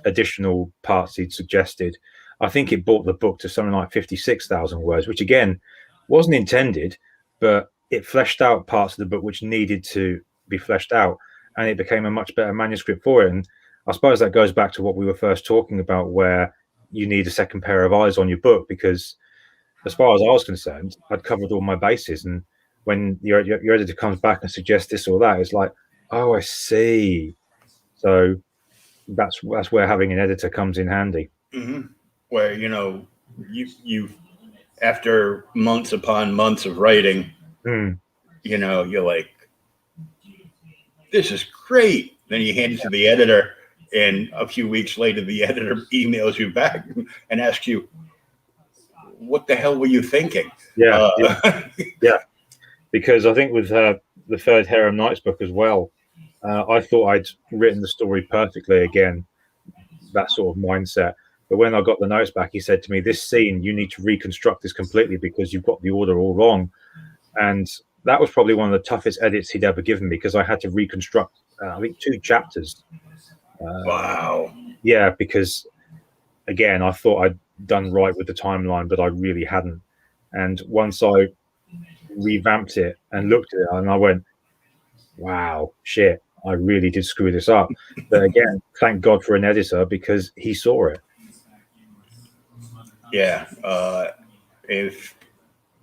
additional parts he'd suggested, I think it brought the book to something like 56,000 words, which again wasn't intended, but it fleshed out parts of the book which needed to be fleshed out, and it became a much better manuscript for it. And I suppose that goes back to what we were first talking about, where you need a second pair of eyes on your book, because as far as I was concerned, I'd covered all my bases. And when your editor comes back and suggests this or that, it's like, oh, I see. So that's where having an editor comes in handy. Where you after months upon months of writing, you're like, this is great. Then you hand it to the editor, and a few weeks later, the editor emails you back and asks you, "What the hell were you thinking?" Yeah, yeah. Because I think with the third Harem Nights book as well, I thought I'd written the story perfectly again, that sort of mindset. But when I got the notes back, he said to me, "This scene, you need to reconstruct this completely because you've got the order all wrong." And that was probably one of the toughest edits he'd ever given me because I had to reconstruct, I think, 2 chapters. Wow. Yeah, because again, I thought I'd done right with the timeline, but I really hadn't. And once I revamped it and looked at it, and I went, "Wow, shit, I really did screw this up." But again, thank God for an editor because he saw it. Yeah. If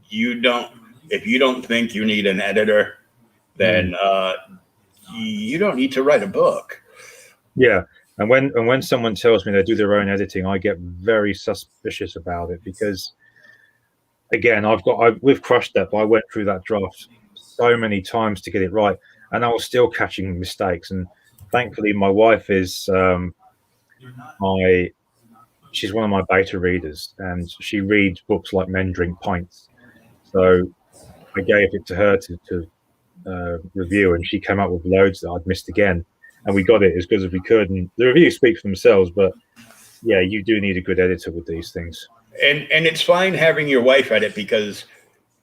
you don't think you need an editor, then you don't need to write a book. Yeah. And when someone tells me they do their own editing, I get very suspicious about it because, again, with Crush Step, I went through that draft so many times to get it right, and I was still catching mistakes. And thankfully, my wife is she's one of my beta readers, and she reads books like Men Drink Pints. So I gave it to her to review, and she came up with loads that I'd missed again, and we got it as good as we could. And the reviews speak for themselves, but yeah, you do need a good editor with these things. And it's fine having your wife edit because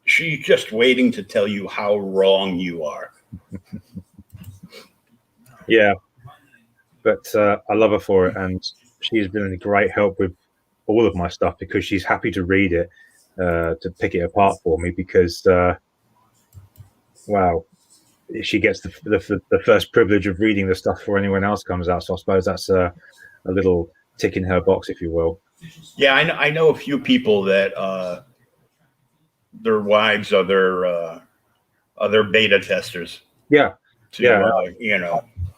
she's just waiting to tell you how wrong you are. Yeah, but I love her for it, and she's been a great help with all of my stuff because she's happy to read it, to pick it apart for me because, wow, she gets the first privilege of reading the stuff before anyone else comes out. So I suppose that's a little tick in her box, if you will. Yeah, I know a few people that their wives are their beta testers. Yeah,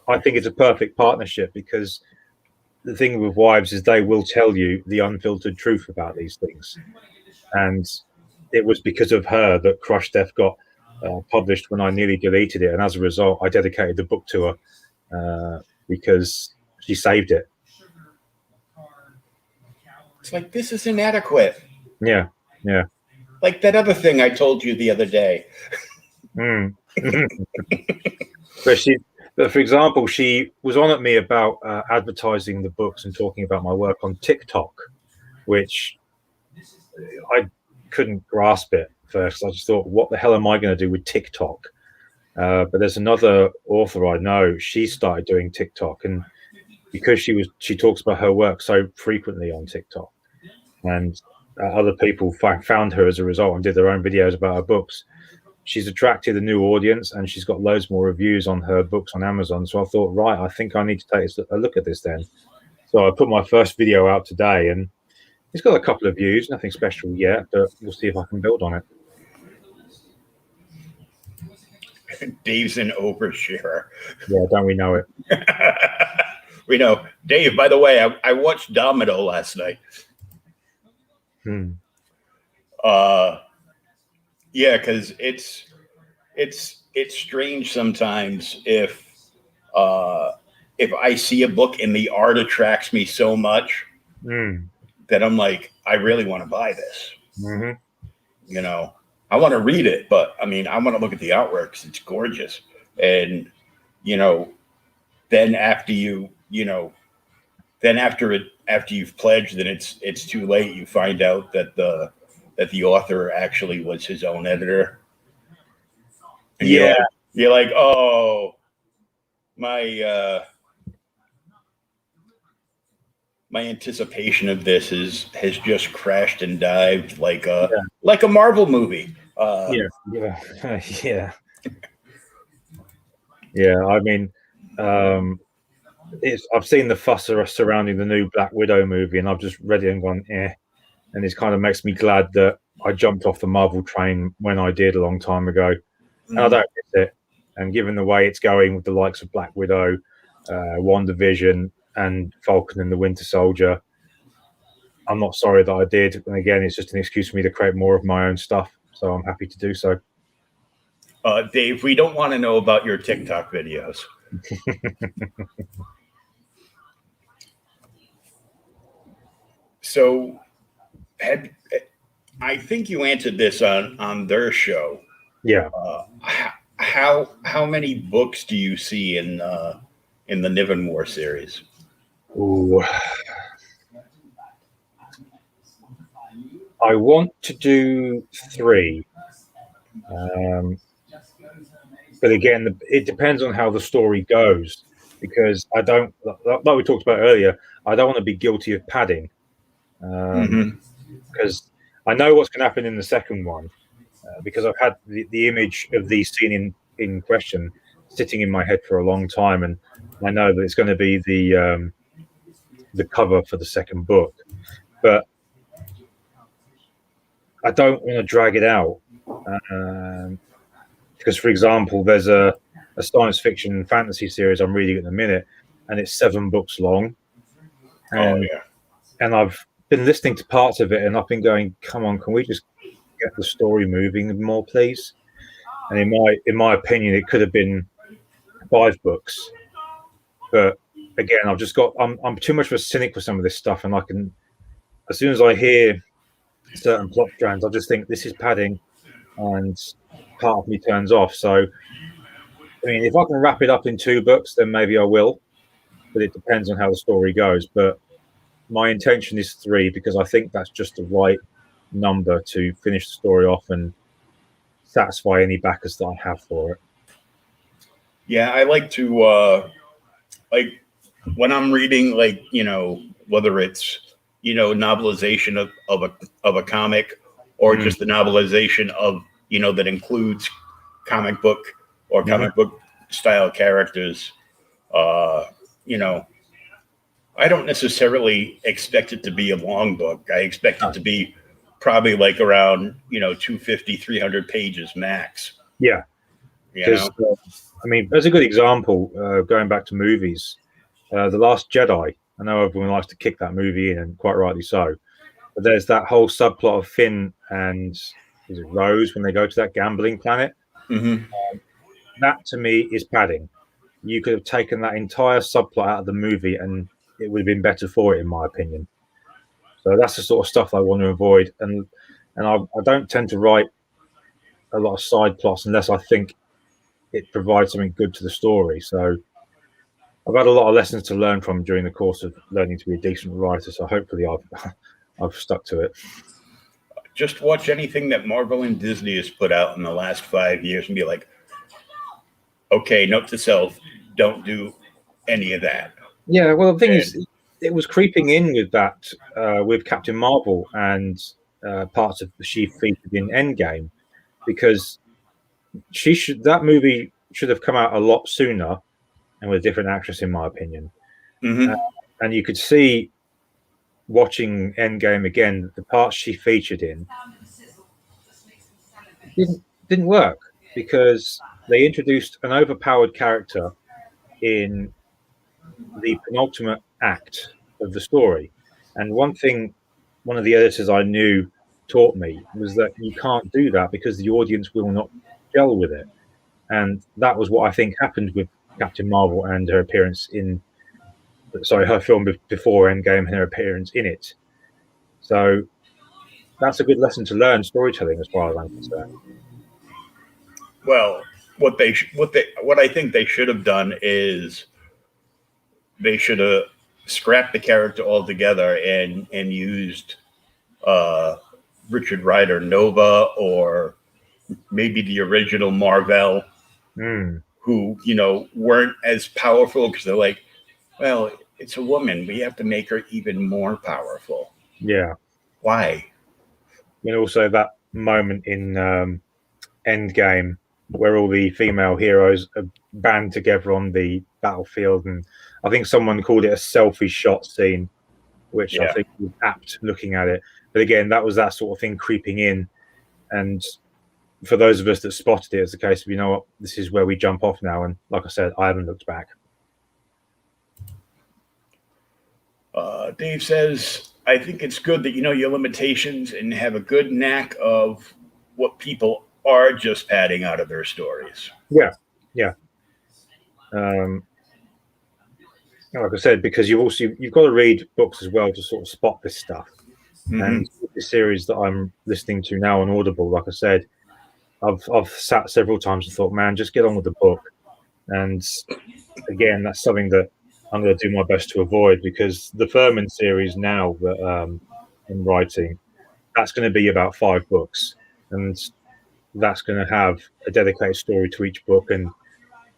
I think it's a perfect partnership because the thing with wives is they will tell you the unfiltered truth about these things, and it was because of her that Crush Death got published when I nearly deleted it, and as a result, I dedicated the book to her because she saved it. It's like, this is inadequate. Yeah. Like that other thing I told you the other day. But for example, she was on at me about advertising the books and talking about my work on TikTok, which I couldn't grasp it first. I just thought, what the hell am I going to do with TikTok? But there's another author I know, she started doing TikTok, and because she talks about her work so frequently on TikTok, and other people found her as a result and did their own videos about her books. She's attracted a new audience, and she's got loads more reviews on her books on Amazon. So I thought, right, I think I need to take a look at this then. So I put my first video out today, and it's got a couple of views, nothing special yet, but we'll see if I can build on it. Dave's an oversharer. Yeah, don't we know it? We know. Dave, by the way, I watched Domino last night. Yeah, because it's strange sometimes if I see a book and the art attracts me so much that I'm like, I really want to buy this. I want to read it, but I mean, I want to look at the artwork because it's gorgeous. And then after after you've pledged, then it's too late. You find out that the author actually was his own editor. And you're like, oh, my anticipation of this has just crashed and dived like a Marvel movie. Yeah. I mean, I've seen the fuss surrounding the new Black Widow movie, and I've just read it and gone, and it kind of makes me glad that I jumped off the Marvel train when I did a long time ago. And I don't miss it. And given the way it's going with the likes of Black Widow, WandaVision, and Falcon and the Winter Soldier, I'm not sorry that I did. And again, it's just an excuse for me to create more of my own stuff. So I'm happy to do so. Dave, we don't want to know about your TikTok videos. So, had I think you answered this on their show. Yeah. How many books do you see in the Niven War series? Ooh. I want to do 3. But again, it depends on how the story goes, because I don't, like we talked about earlier, I don't want to be guilty of padding, because I know what's going to happen in the second one, because I've had the image of the scene in question sitting in my head for a long time, and I know that it's going to be the cover for the second book, but I don't want to drag it out. Because, for example, there's a science fiction fantasy series I'm reading at the minute, and it's 7 books long. And, and I've been listening to parts of it, and I've been going, "Come on, can we just get the story moving more, please?" And in my opinion, it could have been 5 books, but again, I'm too much of a cynic for some of this stuff, and I can, as soon as I hear certain plot strands, I just think this is padding, and part of me turns off. So, I mean, if I can wrap it up in 2 books, then maybe I will, but it depends on how the story goes. But my intention is 3, because I think that's just the right number to finish the story off and satisfy any backers that I have for it. Yeah, I like to like when I'm reading, like, whether it's novelization of a comic, or just the novelization of that includes comic book or comic book style characters. I don't necessarily expect it to be a long book. I expect it to be probably like around 250, 300 pages max. Yeah. I mean, there's a good example, going back to movies. The Last Jedi. I know everyone likes to kick that movie in, and quite rightly so. But there's that whole subplot of Finn and is it Rose when they go to that gambling planet. That to me is padding. You could have taken that entire subplot out of the movie, and it would have been better for it, in my opinion. So that's the sort of stuff I want to avoid, and I don't tend to write a lot of side plots unless I think it provides something good to the story. So I've had a lot of lessons to learn from during the course of learning to be a decent writer. So hopefully I've stuck to it. Just watch anything that Marvel and Disney has put out in the last 5 years and be like, okay, note to self, don't do any of that. Yeah, well, the thing is, it was creeping in with that, with Captain Marvel and parts of she featured in Endgame, because that movie should have come out a lot sooner and with a different actress, in my opinion. And you could see, watching Endgame again, the parts she featured in didn't work, because they introduced an overpowered character in the penultimate act of the story. And one of the editors I knew taught me was that you can't do that, because the audience will not gel with it. And that was what I think happened with Captain Marvel and her appearance her film before Endgame and her appearance in it. So that's a good lesson to learn storytelling, as far as I'm concerned. Well, what I think they should have done is they should have scrapped the character altogether and used Richard Rider Nova, or maybe the original Marvel, who weren't as powerful, because they're like, well, it's a woman, we have to make her even more powerful. Yeah. Why? And also that moment in Endgame where all the female heroes are band together on the battlefield, and I think someone called it a selfie shot scene, which I think was apt looking at it. But again, that was that sort of thing creeping in, and for those of us that spotted it, it's a case of, what, this is where we jump off now. And like I said, I haven't looked back. Dave says, I think it's good that you know your limitations and have a good knack of what people are just padding out of their stories. Yeah. Like I said, because you've got to read books as well to sort of spot this stuff. And the series that I'm listening to now on Audible, like I said, I've sat several times and thought, man, just get on with the book. And again, that's something that I'm going to do my best to avoid, because the Furman series now that I'm writing, that's going to be about 5 books, and that's going to have a dedicated story to each book and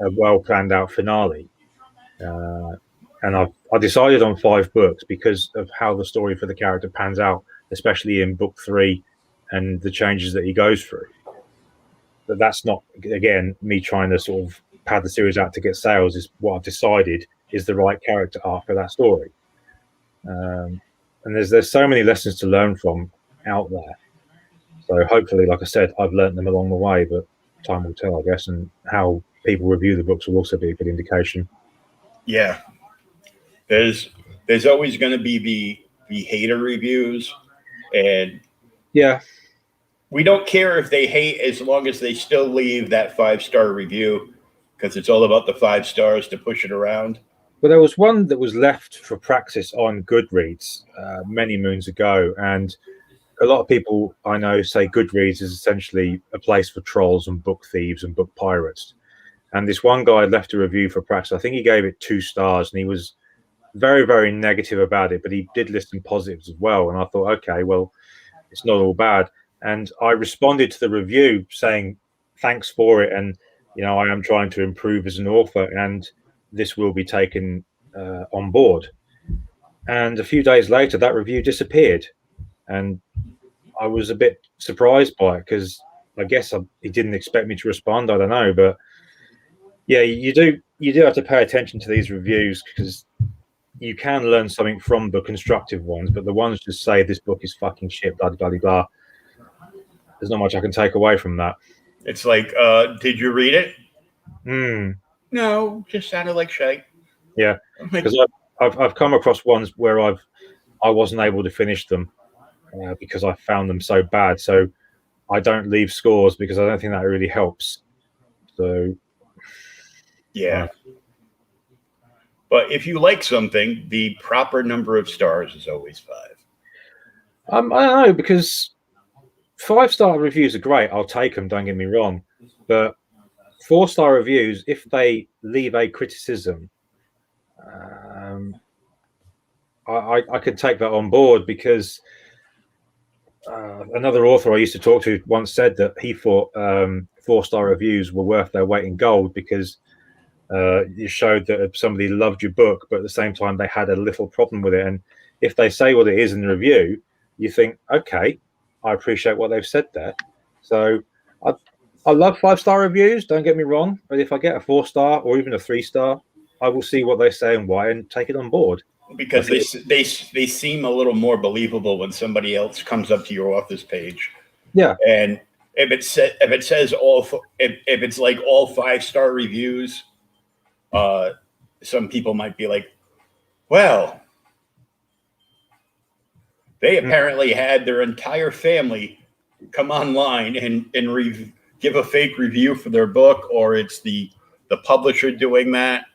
a well planned out finale. And I decided on 5 books because of how the story for the character pans out, especially in book 3 and the changes that he goes through. But that's not, again, me trying to sort of pad the series out to get sales. Is what I've decided is the right character arc for that story. And there's so many lessons to learn from out there. So hopefully, like I said, I've learned them along the way, but time will tell, I guess, and how people review the books will also be a good indication. Yeah. There's always going to be the hater reviews, and yeah, we don't care if they hate as long as they still leave that 5-star review, because it's all about the 5 stars to push it around. Well, there was one that was left for Praxis on Goodreads many moons ago, and a lot of people I know say Goodreads is essentially a place for trolls and book thieves and book pirates. And this one guy left a review for Praxis. I think he gave it 2 stars, and he was very, very negative about it, but he did list some positives as well. And I thought, okay, well, it's not all bad. And I responded to the review saying, thanks for it. And, I am trying to improve as an author, and this will be taken on board. And a few days later, that review disappeared. And I was a bit surprised by it, because I guess he didn't expect me to respond. I don't know. But yeah, you do have to pay attention to these reviews, because you can learn something from the constructive ones, but the ones just say this book is fucking shit, blah, blah, blah, blah. There's not much I can take away from that. It's like, did you read it? No, just sounded like shite. Yeah, because I've come across ones where I wasn't able to finish them because I found them so bad. So I don't leave scores, because I don't think that really helps. So yeah. But if you like something, the proper number of stars is always 5. I don't know, because 5-star reviews are great. I'll take them, don't get me wrong. But 4-star reviews, if they leave a criticism, I could take that on board, because another author I used to talk to once said that he thought 4-star reviews were worth their weight in gold, because you showed that somebody loved your book, but at the same time they had a little problem with it. And if they say what it is in the review, you think, okay, I appreciate what they've said there. So I love 5-star reviews, don't get me wrong, but if I get a 4-star or even a 3-star, I will see what they say and why, and take it on board. Because they seem a little more believable when somebody else comes up to your author's page. Yeah. And if it says if it's like all 5-star reviews, some people might be like, well, they apparently had their entire family come online and give a fake review for their book, or it's the publisher doing that.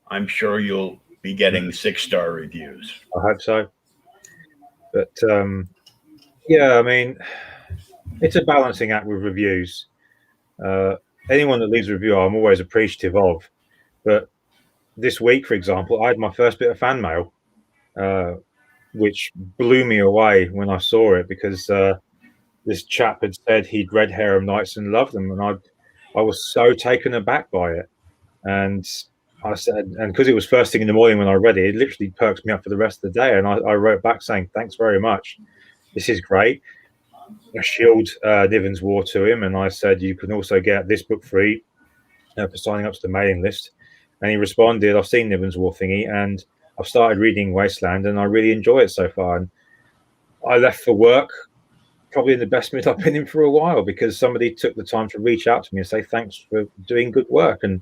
I'm sure you'll be getting 6-star reviews. I hope so. But yeah, I mean, it's a balancing act with reviews. Anyone that leaves a review, I'm always appreciative of. But this week, for example, I had my first bit of fan mail, which blew me away when I saw it, because this chap had said he'd read Harem Nights and loved them, and I was so taken aback by it. And I said, and because it was first thing in the morning when I read it, it literally perks me up for the rest of the day. And I wrote back saying, thanks very much. This is great. I shilled Niven's War to him, and I said, you can also get this book free for signing up to the mailing list. And he responded, I've seen Niven's War thingy, and I've started reading Wasteland, and I really enjoy it so far. And I left for work probably in the best mood I've been in for a while, because somebody took the time to reach out to me and say thanks for doing good work. And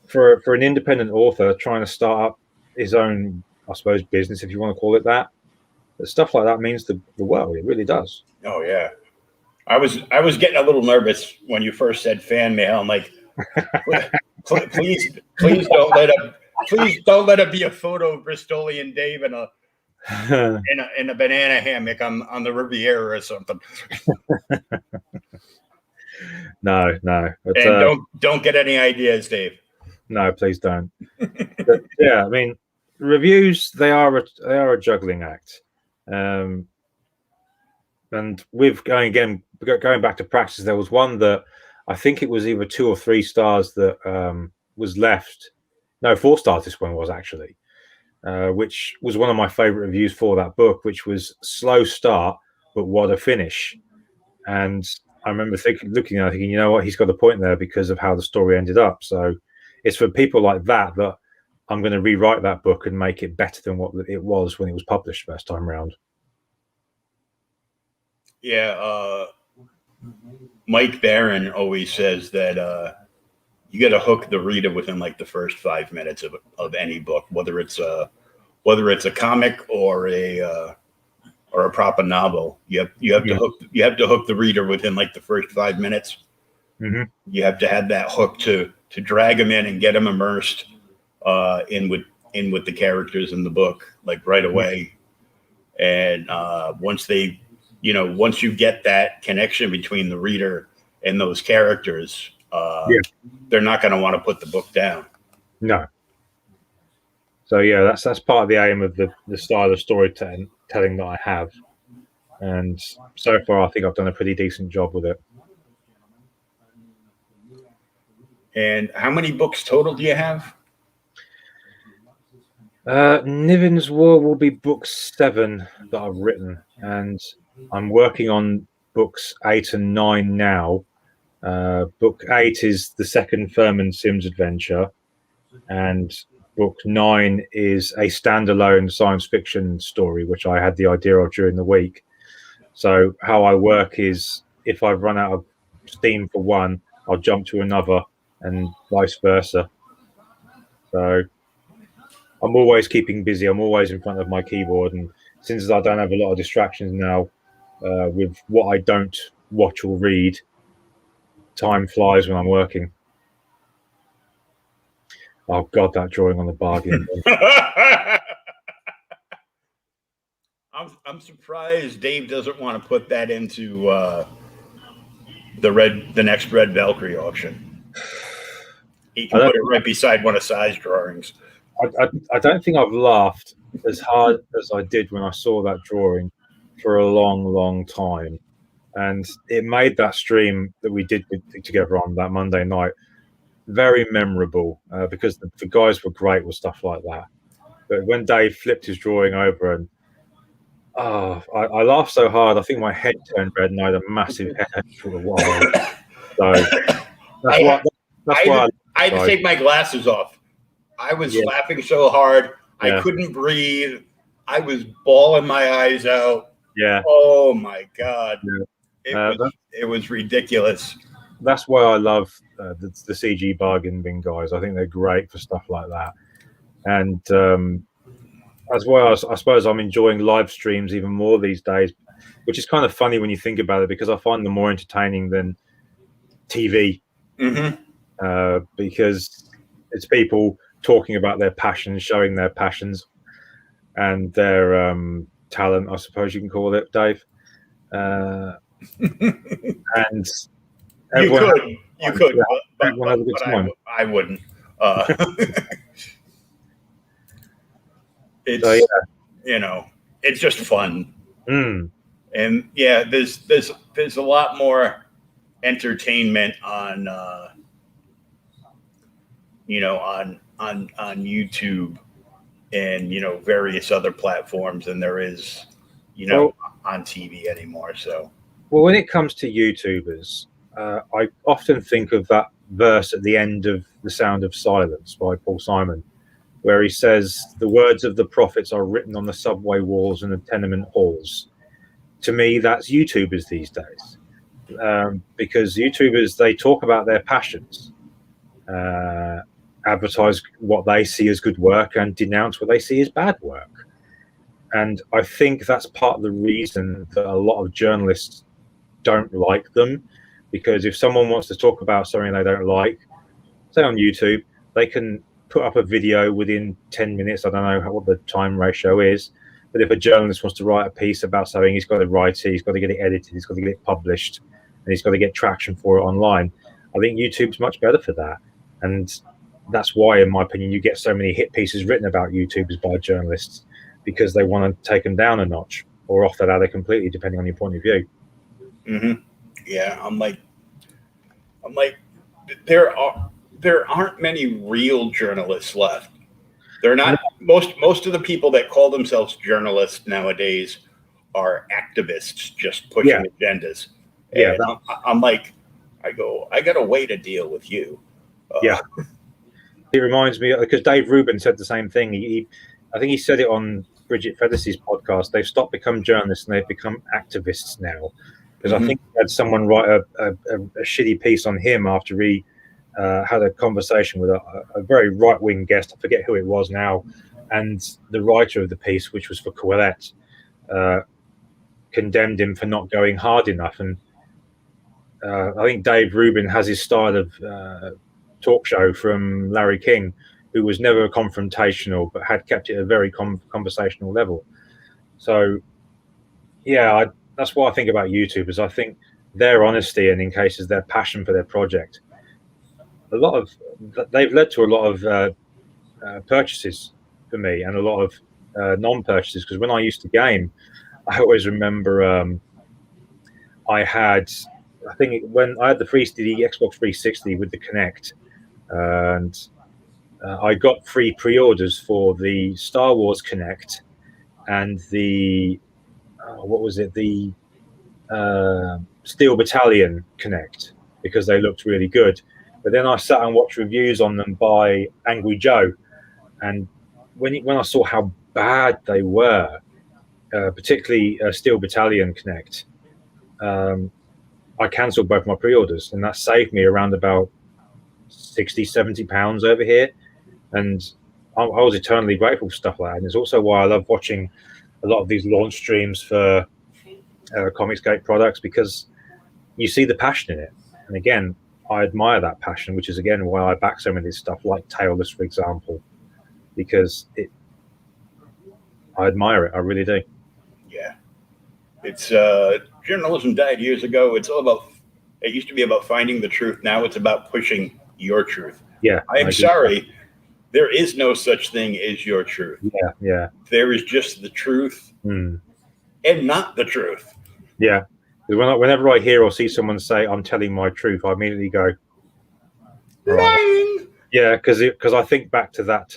for an independent author trying to start up his own, I suppose, business, if you want to call it that, stuff like that means the world. It really does. Oh yeah, I was getting a little nervous when you first said fan mail. I'm like, please don't let it be a photo of Bristolian Dave in a in a banana hammock on the Riviera or something. No. But, And don't get any ideas, Dave. No, please don't. But, yeah, I mean, reviews, they are a juggling act. And with going back to practice, there was one that I think it was either 2 or 3 stars that was left. No, 4 stars this one was actually, which was one of my favorite reviews for that book, which was slow start, but what a finish. And I remember looking at it, thinking, you know what, he's got a point there because of how the story ended up. So it's for people like that I'm going to rewrite that book and make it better than what it was when it was published first time round. Yeah, Mike Barron always says that you got to hook the reader within like the first 5 minutes of any book, whether it's a comic or a proper novel. You have to hook the reader within like the first 5 minutes. Mm-hmm. You have to have that hook to drag them in and get them immersed in with the characters in the book like right away. And once you get that connection between the reader and those characters, they're not going to want to put the book down. No. So yeah, that's part of the aim of the style of storytelling that I have, and so far I think I've done a pretty decent job with it. And how many books total do you have? Niven's War will be book 7 that I've written, and I'm working on books 8 and 9 now. Book 8 is the second Furman Sims adventure, and book 9 is a standalone science fiction story, which I had the idea of during the week. So how I work is if I've run out of steam for one, I'll jump to another and vice versa. So I'm always keeping busy. I'm always in front of my keyboard. And since I don't have a lot of distractions now with what I don't watch or read, time flies when I'm working. Oh, God, that drawing on the bargain. I'm surprised Dave doesn't want to put that into the next Red Valkyrie auction. He can put it right beside one of Si's drawings. I don't think I've laughed as hard as I did when I saw that drawing for a long, long time. And it made that stream that we did together on that Monday night very memorable because the guys were great with stuff like that. But when Dave flipped his drawing over and I laughed so hard, I think my head turned red and I had a massive head for a while. So that's why I had to take my glasses off. I was laughing so hard. Yeah. I couldn't breathe. I was bawling my eyes out. Yeah. Oh my God. Yeah. It was ridiculous. That's why I love the CG bargain bin guys. I think they're great for stuff like that. And as well, I suppose I'm enjoying live streams even more these days, which is kind of funny when you think about it, because I find them more entertaining than TV. Mm-hmm. Because it's people talking about their passions, showing their passions and their talent, I suppose you can call it, Dave. And you could, but I wouldn't. It's it's just fun, and there's a lot more entertainment on on YouTube and various other platforms than there is on TV anymore. So when it comes to YouTubers, I often think of that verse at the end of The Sound of Silence by Paul Simon, where he says, "The words of the prophets are written on the subway walls and the tenement halls." To me, that's YouTubers these days, because YouTubers, they talk about their passions, advertise what they see as good work and denounce what they see as bad work. And I think that's part of the reason that a lot of journalists don't like them, because if someone wants to talk about something they don't like, say on YouTube, they can put up a video within 10 minutes. I don't know what the time ratio is, But if a journalist wants to write a piece about something, he's got to write it, he's got to get it edited, he's got to get it published, and he's got to get traction for it online. I think YouTube's much better for that. And that's why, in my opinion, you get so many hit pieces written about YouTubers by journalists, because they want to take them down a notch or off that ladder completely, depending on your point of view. Mm-hmm. Yeah, I'm like, there aren't many real journalists left. They're not. Most of the people that call themselves journalists nowadays are activists, just pushing agendas. Yeah, and I'm like, I got a way to deal with you. Yeah. It reminds me, because Dave Rubin said the same thing. I think he said it on Bridget Feddesy's podcast. They've stopped becoming journalists and they've become activists now. Because I think he had someone write a shitty piece on him after he had a conversation with a very right-wing guest. I forget who it was now. And the writer of the piece, which was for Quillette, condemned him for not going hard enough. And I think Dave Rubin has his style of talk show from Larry King, who was never confrontational but had kept it at a very conversational level. So, yeah, that's what I think about YouTubers. I think their honesty and, in cases, their passion for their project, they've led to a lot of purchases for me, and a lot of non-purchases. Because when I used to game, I always remember when I had the Xbox 360 with the Kinect, and I got free pre-orders for the Star Wars Kinect and the the Steel Battalion Kinect, because they looked really good. But then I sat and watched reviews on them by Angry Joe, and when I saw how bad they were, particularly Steel Battalion Kinect, I cancelled both my pre-orders, and that saved me around about 60, 70 pounds over here. And I was eternally grateful for stuff like that. And it's also why I love watching a lot of these launch streams for Comicsgate products, because you see the passion in it. And again, I admire that passion, which is again why I back so many of this stuff, like Tailless, for example, because I admire it. I really do. Yeah. It's journalism died years ago. It used to be about finding the truth. Now it's about pushing your truth. Yeah. I'm sorry. There is no such thing as your truth. Yeah. Yeah. There is just the truth and not the truth. Yeah. Whenever I hear or see someone say, "I'm telling my truth," I immediately go, lying. Yeah, because I think back to that,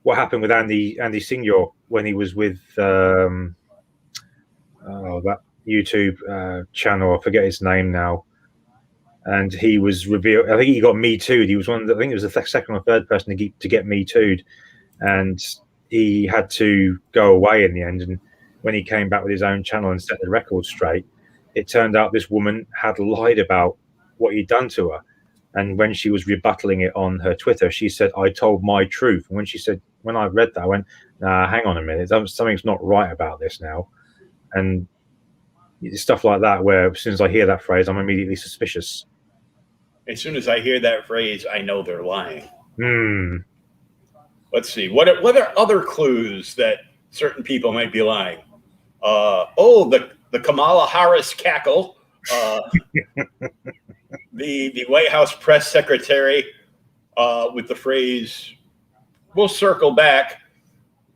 what happened with Andy Signor when he was with that YouTube channel. I forget his name now. And he was revealed. I think he got Me Too'd. He was I think it was the second or third person to get Me Too'd, and he had to go away in the end. And when he came back with his own channel and set the record straight, it turned out this woman had lied about what he'd done to her. And when she was rebuttaling it on her Twitter, she said, "I told my truth." And when I read that, I went, "Nah, hang on a minute. Something's not right about this now." And stuff like that, where as soon as I hear that phrase, I'm immediately suspicious. As soon as I hear that phrase, I know they're lying. Let's see. What are other clues that certain people might be lying? The Kamala Harris cackle. The White House press secretary with the phrase, "We'll circle back."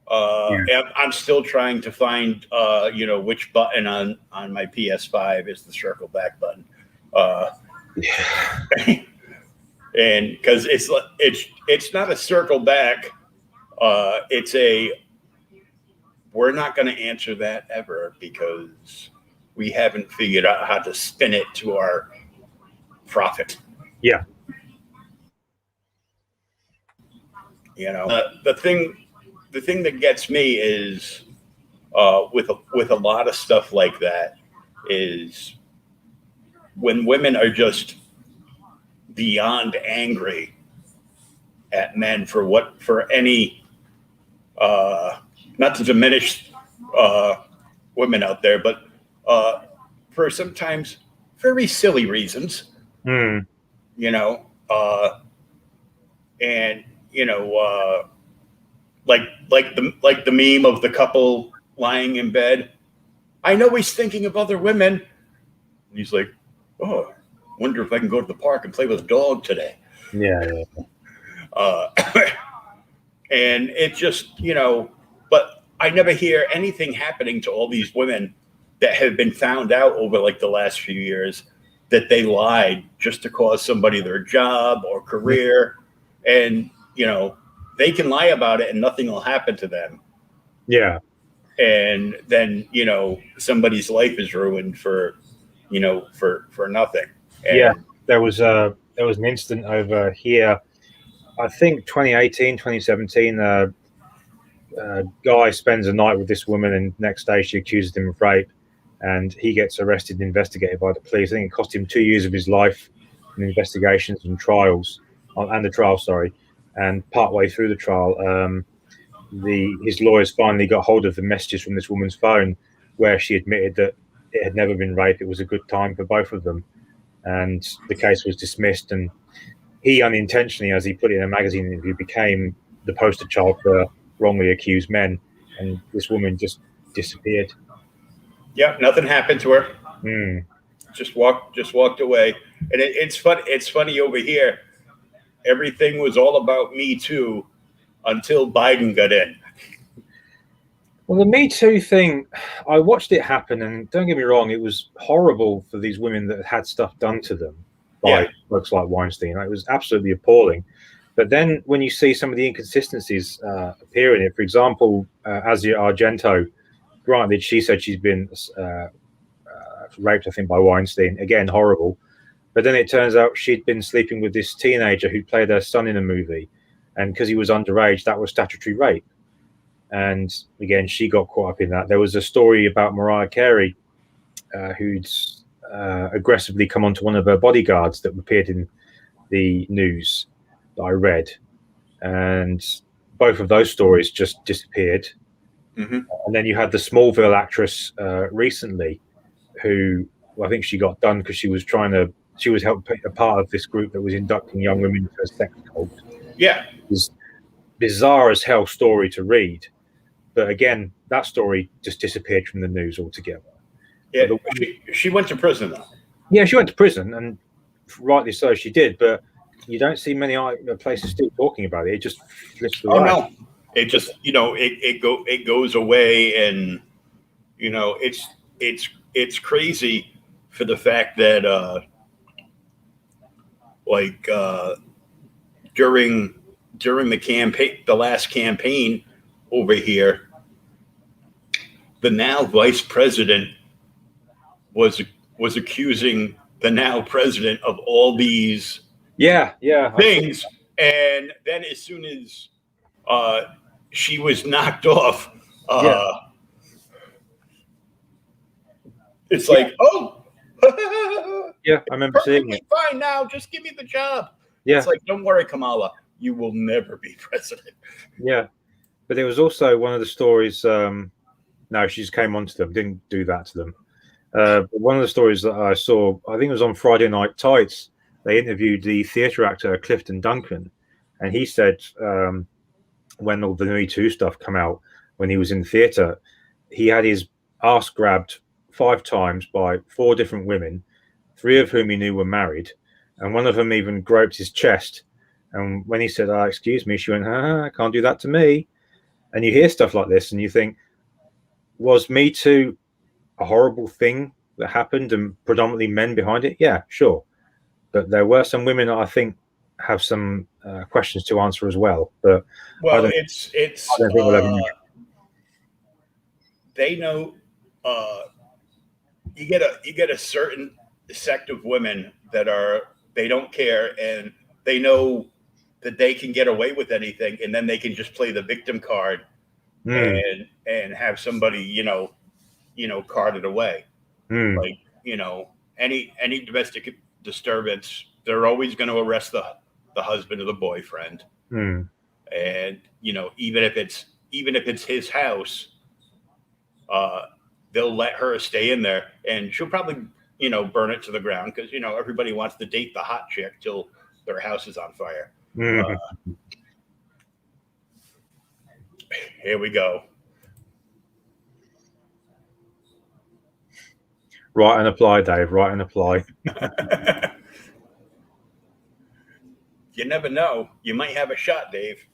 And I'm still trying to find, which button on my PS5 is the circle back button. And because it's not a circle back, we're not going to answer that ever, because we haven't figured out how to spin it to our profit. Yeah. The thing that gets me is with a lot of stuff like that is when women are just beyond angry at men for any not to diminish women out there, but for sometimes very silly reasons. like the meme of the couple lying in bed. I know he's thinking of other women. And he's like, oh, wonder if I can go to the park and play with a dog today. Yeah. Uh, and it just, but I never hear anything happening to all these women that have been found out over like the last few years that they lied just to cause somebody their job or career. And, they can lie about it and nothing will happen to them. Yeah. And then, somebody's life is ruined for nothing. And yeah. There was an incident over here, I think 2018, 2017, a guy spends a night with this woman and next day she accuses him of rape and he gets arrested and investigated by the police. I think it cost him 2 years of his life in investigations and trials, and the trial, sorry. And partway through the trial, his lawyers finally got hold of the messages from this woman's phone where she admitted that it had never been rape. It was a good time for both of them. And the case was dismissed. And he unintentionally, as he put it in a magazine interview, became the poster child for wrongly accused men. And this woman just disappeared. Yeah, nothing happened to her. Just walked away. And it's funny over here. Everything was all about Me Too until Biden got in. Well, the Me Too thing, I watched it happen, and don't get me wrong, it was horrible for these women that had stuff done to them by folks like Weinstein. It was absolutely appalling. But then when you see some of the inconsistencies appear in it, for example, Asia Argento, granted, she said she's been raped, I think, by Weinstein. Again, horrible. But then it turns out she'd been sleeping with this teenager who played her son in a movie. And because he was underage, that was statutory rape. And again, she got caught up in that. There was a story about Mariah Carey, who'd aggressively come onto one of her bodyguards that appeared in the news that I read. And both of those stories just disappeared. Mm-hmm. And then you had the Smallville actress recently, who I think she got done because she was helping a part of this group that was inducting young women into a sex cult. Yeah. It was bizarre as hell story to read. But again, that story just disappeared from the news altogether. Yeah, she went to prison, though. Yeah, she went to prison, and rightly so she did. But you don't see many places still talking about it. It just flips the right. No. It just, it goes away, and, it's crazy for the fact that, during the campaign, the last campaign over here, the now vice president was accusing the now president of all these things, and then as soon as she was knocked off, it's like, oh, yeah, I remember seeing it. Fine now, just give me the job. Yeah, it's like, don't worry, Kamala, you will never be president. Yeah, but there was also one of the stories. No, she just came onto them, didn't do that to them. But one of the stories that I saw, I think it was on Friday Night Tights. They interviewed the theatre actor Clifton Duncan, and he said when all the Me Too stuff came out, when he was in theatre, he had his arse grabbed 5 times by 4 different women, 3 of whom he knew were married, and one of them even groped his chest. And when he said, excuse me, she went, I can't do that to me. And you hear stuff like this and you think, was Me Too a horrible thing that happened and predominantly men behind it? Yeah, sure. But there were some women that I think have some questions to answer as well. But well, it's they know you get a certain sect of women that they don't care, and they know that they can get away with anything, and then they can just play the victim card and have somebody carted away. Like, any domestic disturbance, they're always going to arrest the husband or the boyfriend. And even if it's his house, they'll let her stay in there, and she'll probably burn it to the ground, because everybody wants to date the hot chick till their house is on fire. Here we go. Write and apply, Dave. Write and apply. You never know. You might have a shot, Dave.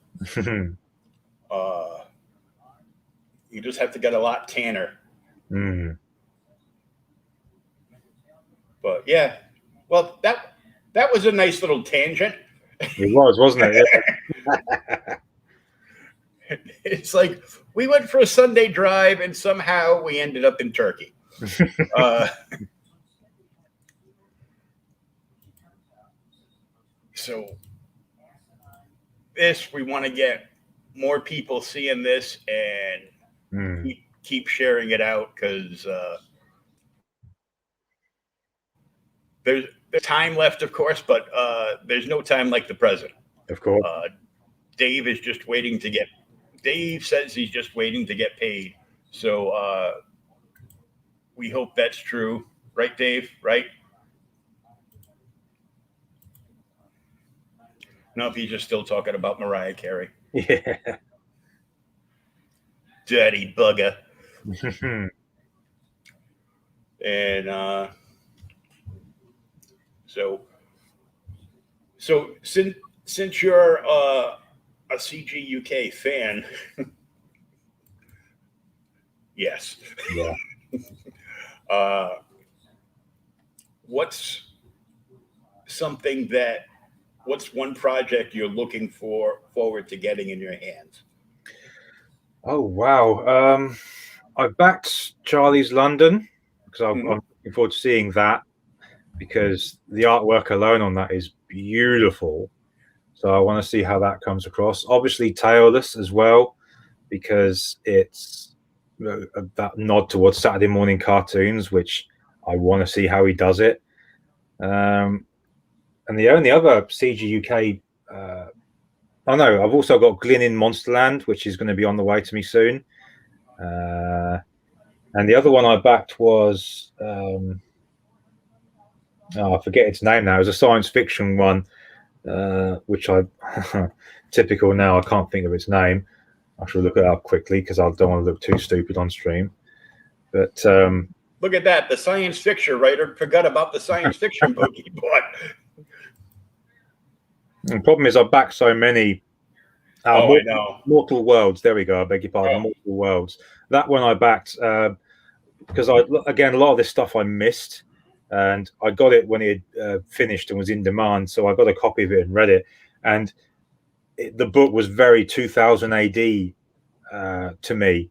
You just have to get a lot tanner. But yeah, well, that was a nice little tangent. It was, wasn't it? Yeah. It's like we went for a Sunday drive and somehow we ended up in Turkey. So we want to get more people seeing this and keep sharing it out, because there's time left, of course, but there's no time like the present. Of course. Dave says he's just waiting to get paid. So we hope that's true. Right, Dave? Right? No, if he's just still talking about Mariah Carey. Yeah. Dirty bugger. And so since you're a CG UK fan, yes. Yeah. What's one project you're looking forward to getting in your hands? Oh wow! I backed Charlie's London because I'm looking forward to seeing that, because the artwork alone on that is beautiful. So I want to see how that comes across. Obviously, Tailless as well, because it's that nod towards Saturday morning cartoons, which I want to see how he does it. And the only other CG UK, I've also got Glyn in Monsterland, which is going to be on the way to me soon. And the other one I backed was, I forget its name now. It was a science fiction one, which typical now, I can't think of its name. I should look it up quickly because I don't want to look too stupid on stream. But look at that. The science fiction writer forgot about the science fiction book he bought. The problem is I backed so many. I know. Mortal Worlds. There we go. I beg your pardon. Mortal Worlds. That one I backed because a lot of this stuff I missed, and I got it when it had finished and was in demand. So I got a copy of it and read it, and the book was very 2000 AD to me,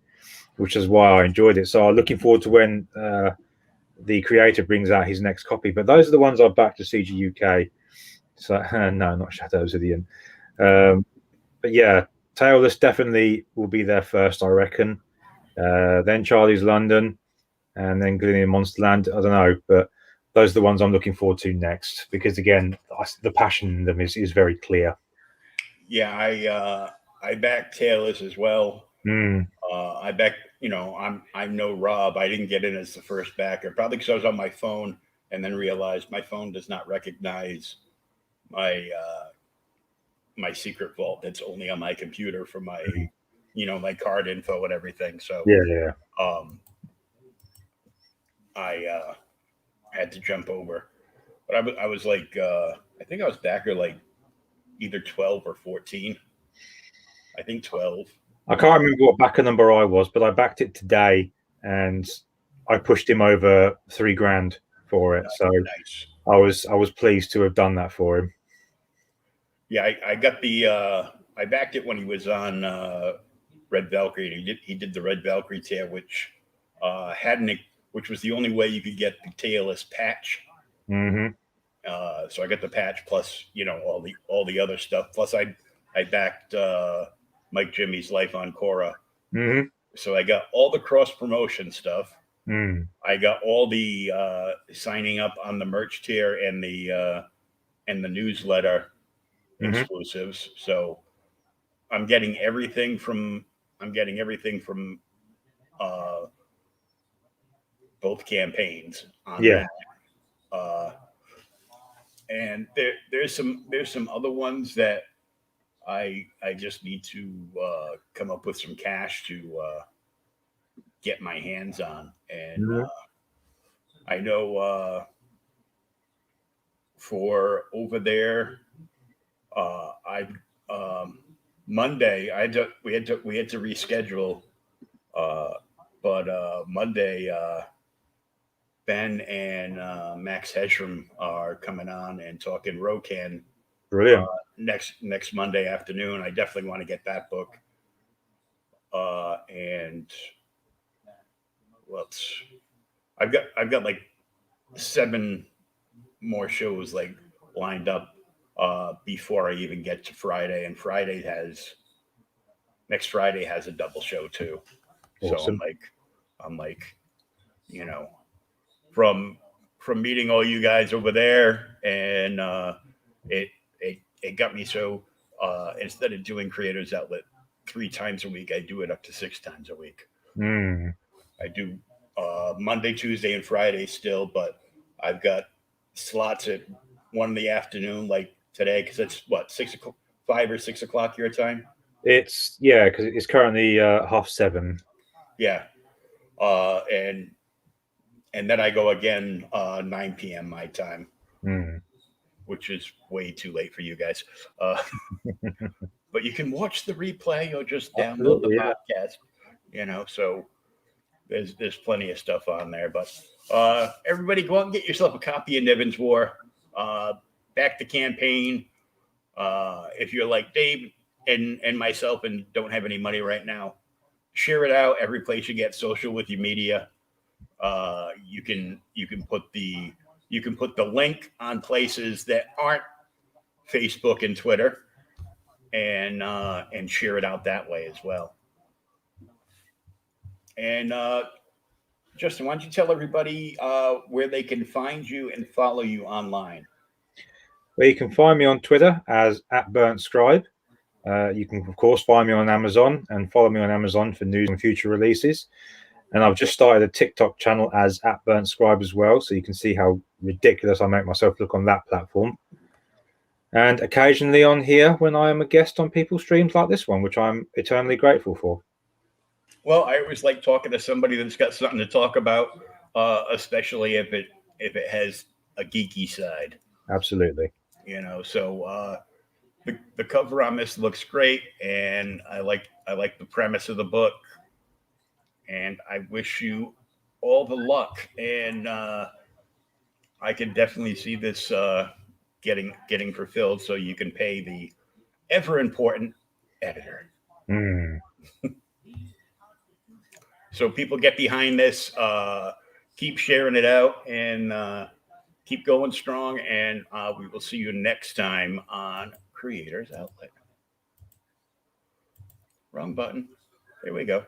which is why I enjoyed it. So I'm looking forward to when the creator brings out his next copy. But those are the ones I backed to CG UK. So no, not Shadows of the Inn. But yeah, Tailless definitely will be there first, I reckon. Then Charlie's London, and then Glyn in Monsterland. I don't know, but those are the ones I'm looking forward to next, because again, the passion in them is very clear. Yeah, I backed Tailless as well. I backed, I'm no Rob. I didn't get in as the first backer, probably because I was on my phone and then realized my phone does not recognize my secret vault. That's only on my computer for my my card info and everything. So yeah. I had to jump over, but I was like I think I was backer like either 12 or 14. I think 12. I can't remember what backer number I was, but I backed it today and I pushed him over $3,000 for it. Nice, so nice. I was pleased to have done that for him. Yeah, I got I backed it when he was on Red Valkyrie. He did the Red Valkyrie tail, which which was the only way you could get the Tailless patch. So I got the patch plus all the other stuff. Plus I backed Mike Jimmy's Life on Korra. So I got all the cross promotion stuff. I got all the signing up on the merch tier and the newsletter exclusives. So I'm getting everything from both campaigns on that. And there's some other ones that I just need to come up with some cash to get my hands on, and Mhm. I know for over there, I Monday we had to reschedule, uh, but Monday Ben and Max Hedstrom are coming on and talking Rokan Brilliant. next Monday afternoon. I definitely want to get that book. And let's I've got like 7 more shows like lined up before I even get to Friday, and next Friday has a double show too. So Awesome. I'm like, you know, from meeting all you guys over there, and it got me so instead of doing Creators Outlet 3 times a week, I do it up to 6 times a week. Mm. I do Monday, Tuesday, and Friday still, but I've got slots at 1 in the afternoon, like today, because it's what 6 o'clock, 5 or 6 o'clock your time. Because it's currently 7:30. Yeah, and then I go again 9 p.m. my time, Mm. which is way too late for you guys. Uh, but you can watch the replay or just download the Absolutely, yeah. podcast. So there's plenty of stuff on there. But everybody, go out and get yourself a copy of Niven's War. Back the campaign. If you're like Dave and myself and don't have any money right now, share it out every place you get social with your media. You can put the link on places that aren't Facebook and Twitter, and share it out that way as well. And Justin, why don't you tell everybody where they can find you and follow you online? Well, you can find me on Twitter as @BurntScribe. You can, of course, find me on Amazon and follow me on Amazon for news and future releases. And I've just started a TikTok channel as @BurntScribe as well, so you can see how ridiculous I make myself look on that platform. And occasionally on here when I am a guest on people's streams like this one, which I'm eternally grateful for. Well, I always like talking to somebody that's got something to talk about, especially if it has a geeky side. Absolutely. So the cover on this looks great, and I like the premise of the book, and I wish you all the luck. And I can definitely see this getting fulfilled, so you can pay the ever important editor. Mm. So people get behind this, keep sharing it out, and keep going strong. And we will see you next time on Creators Outlet. Wrong button. There we go.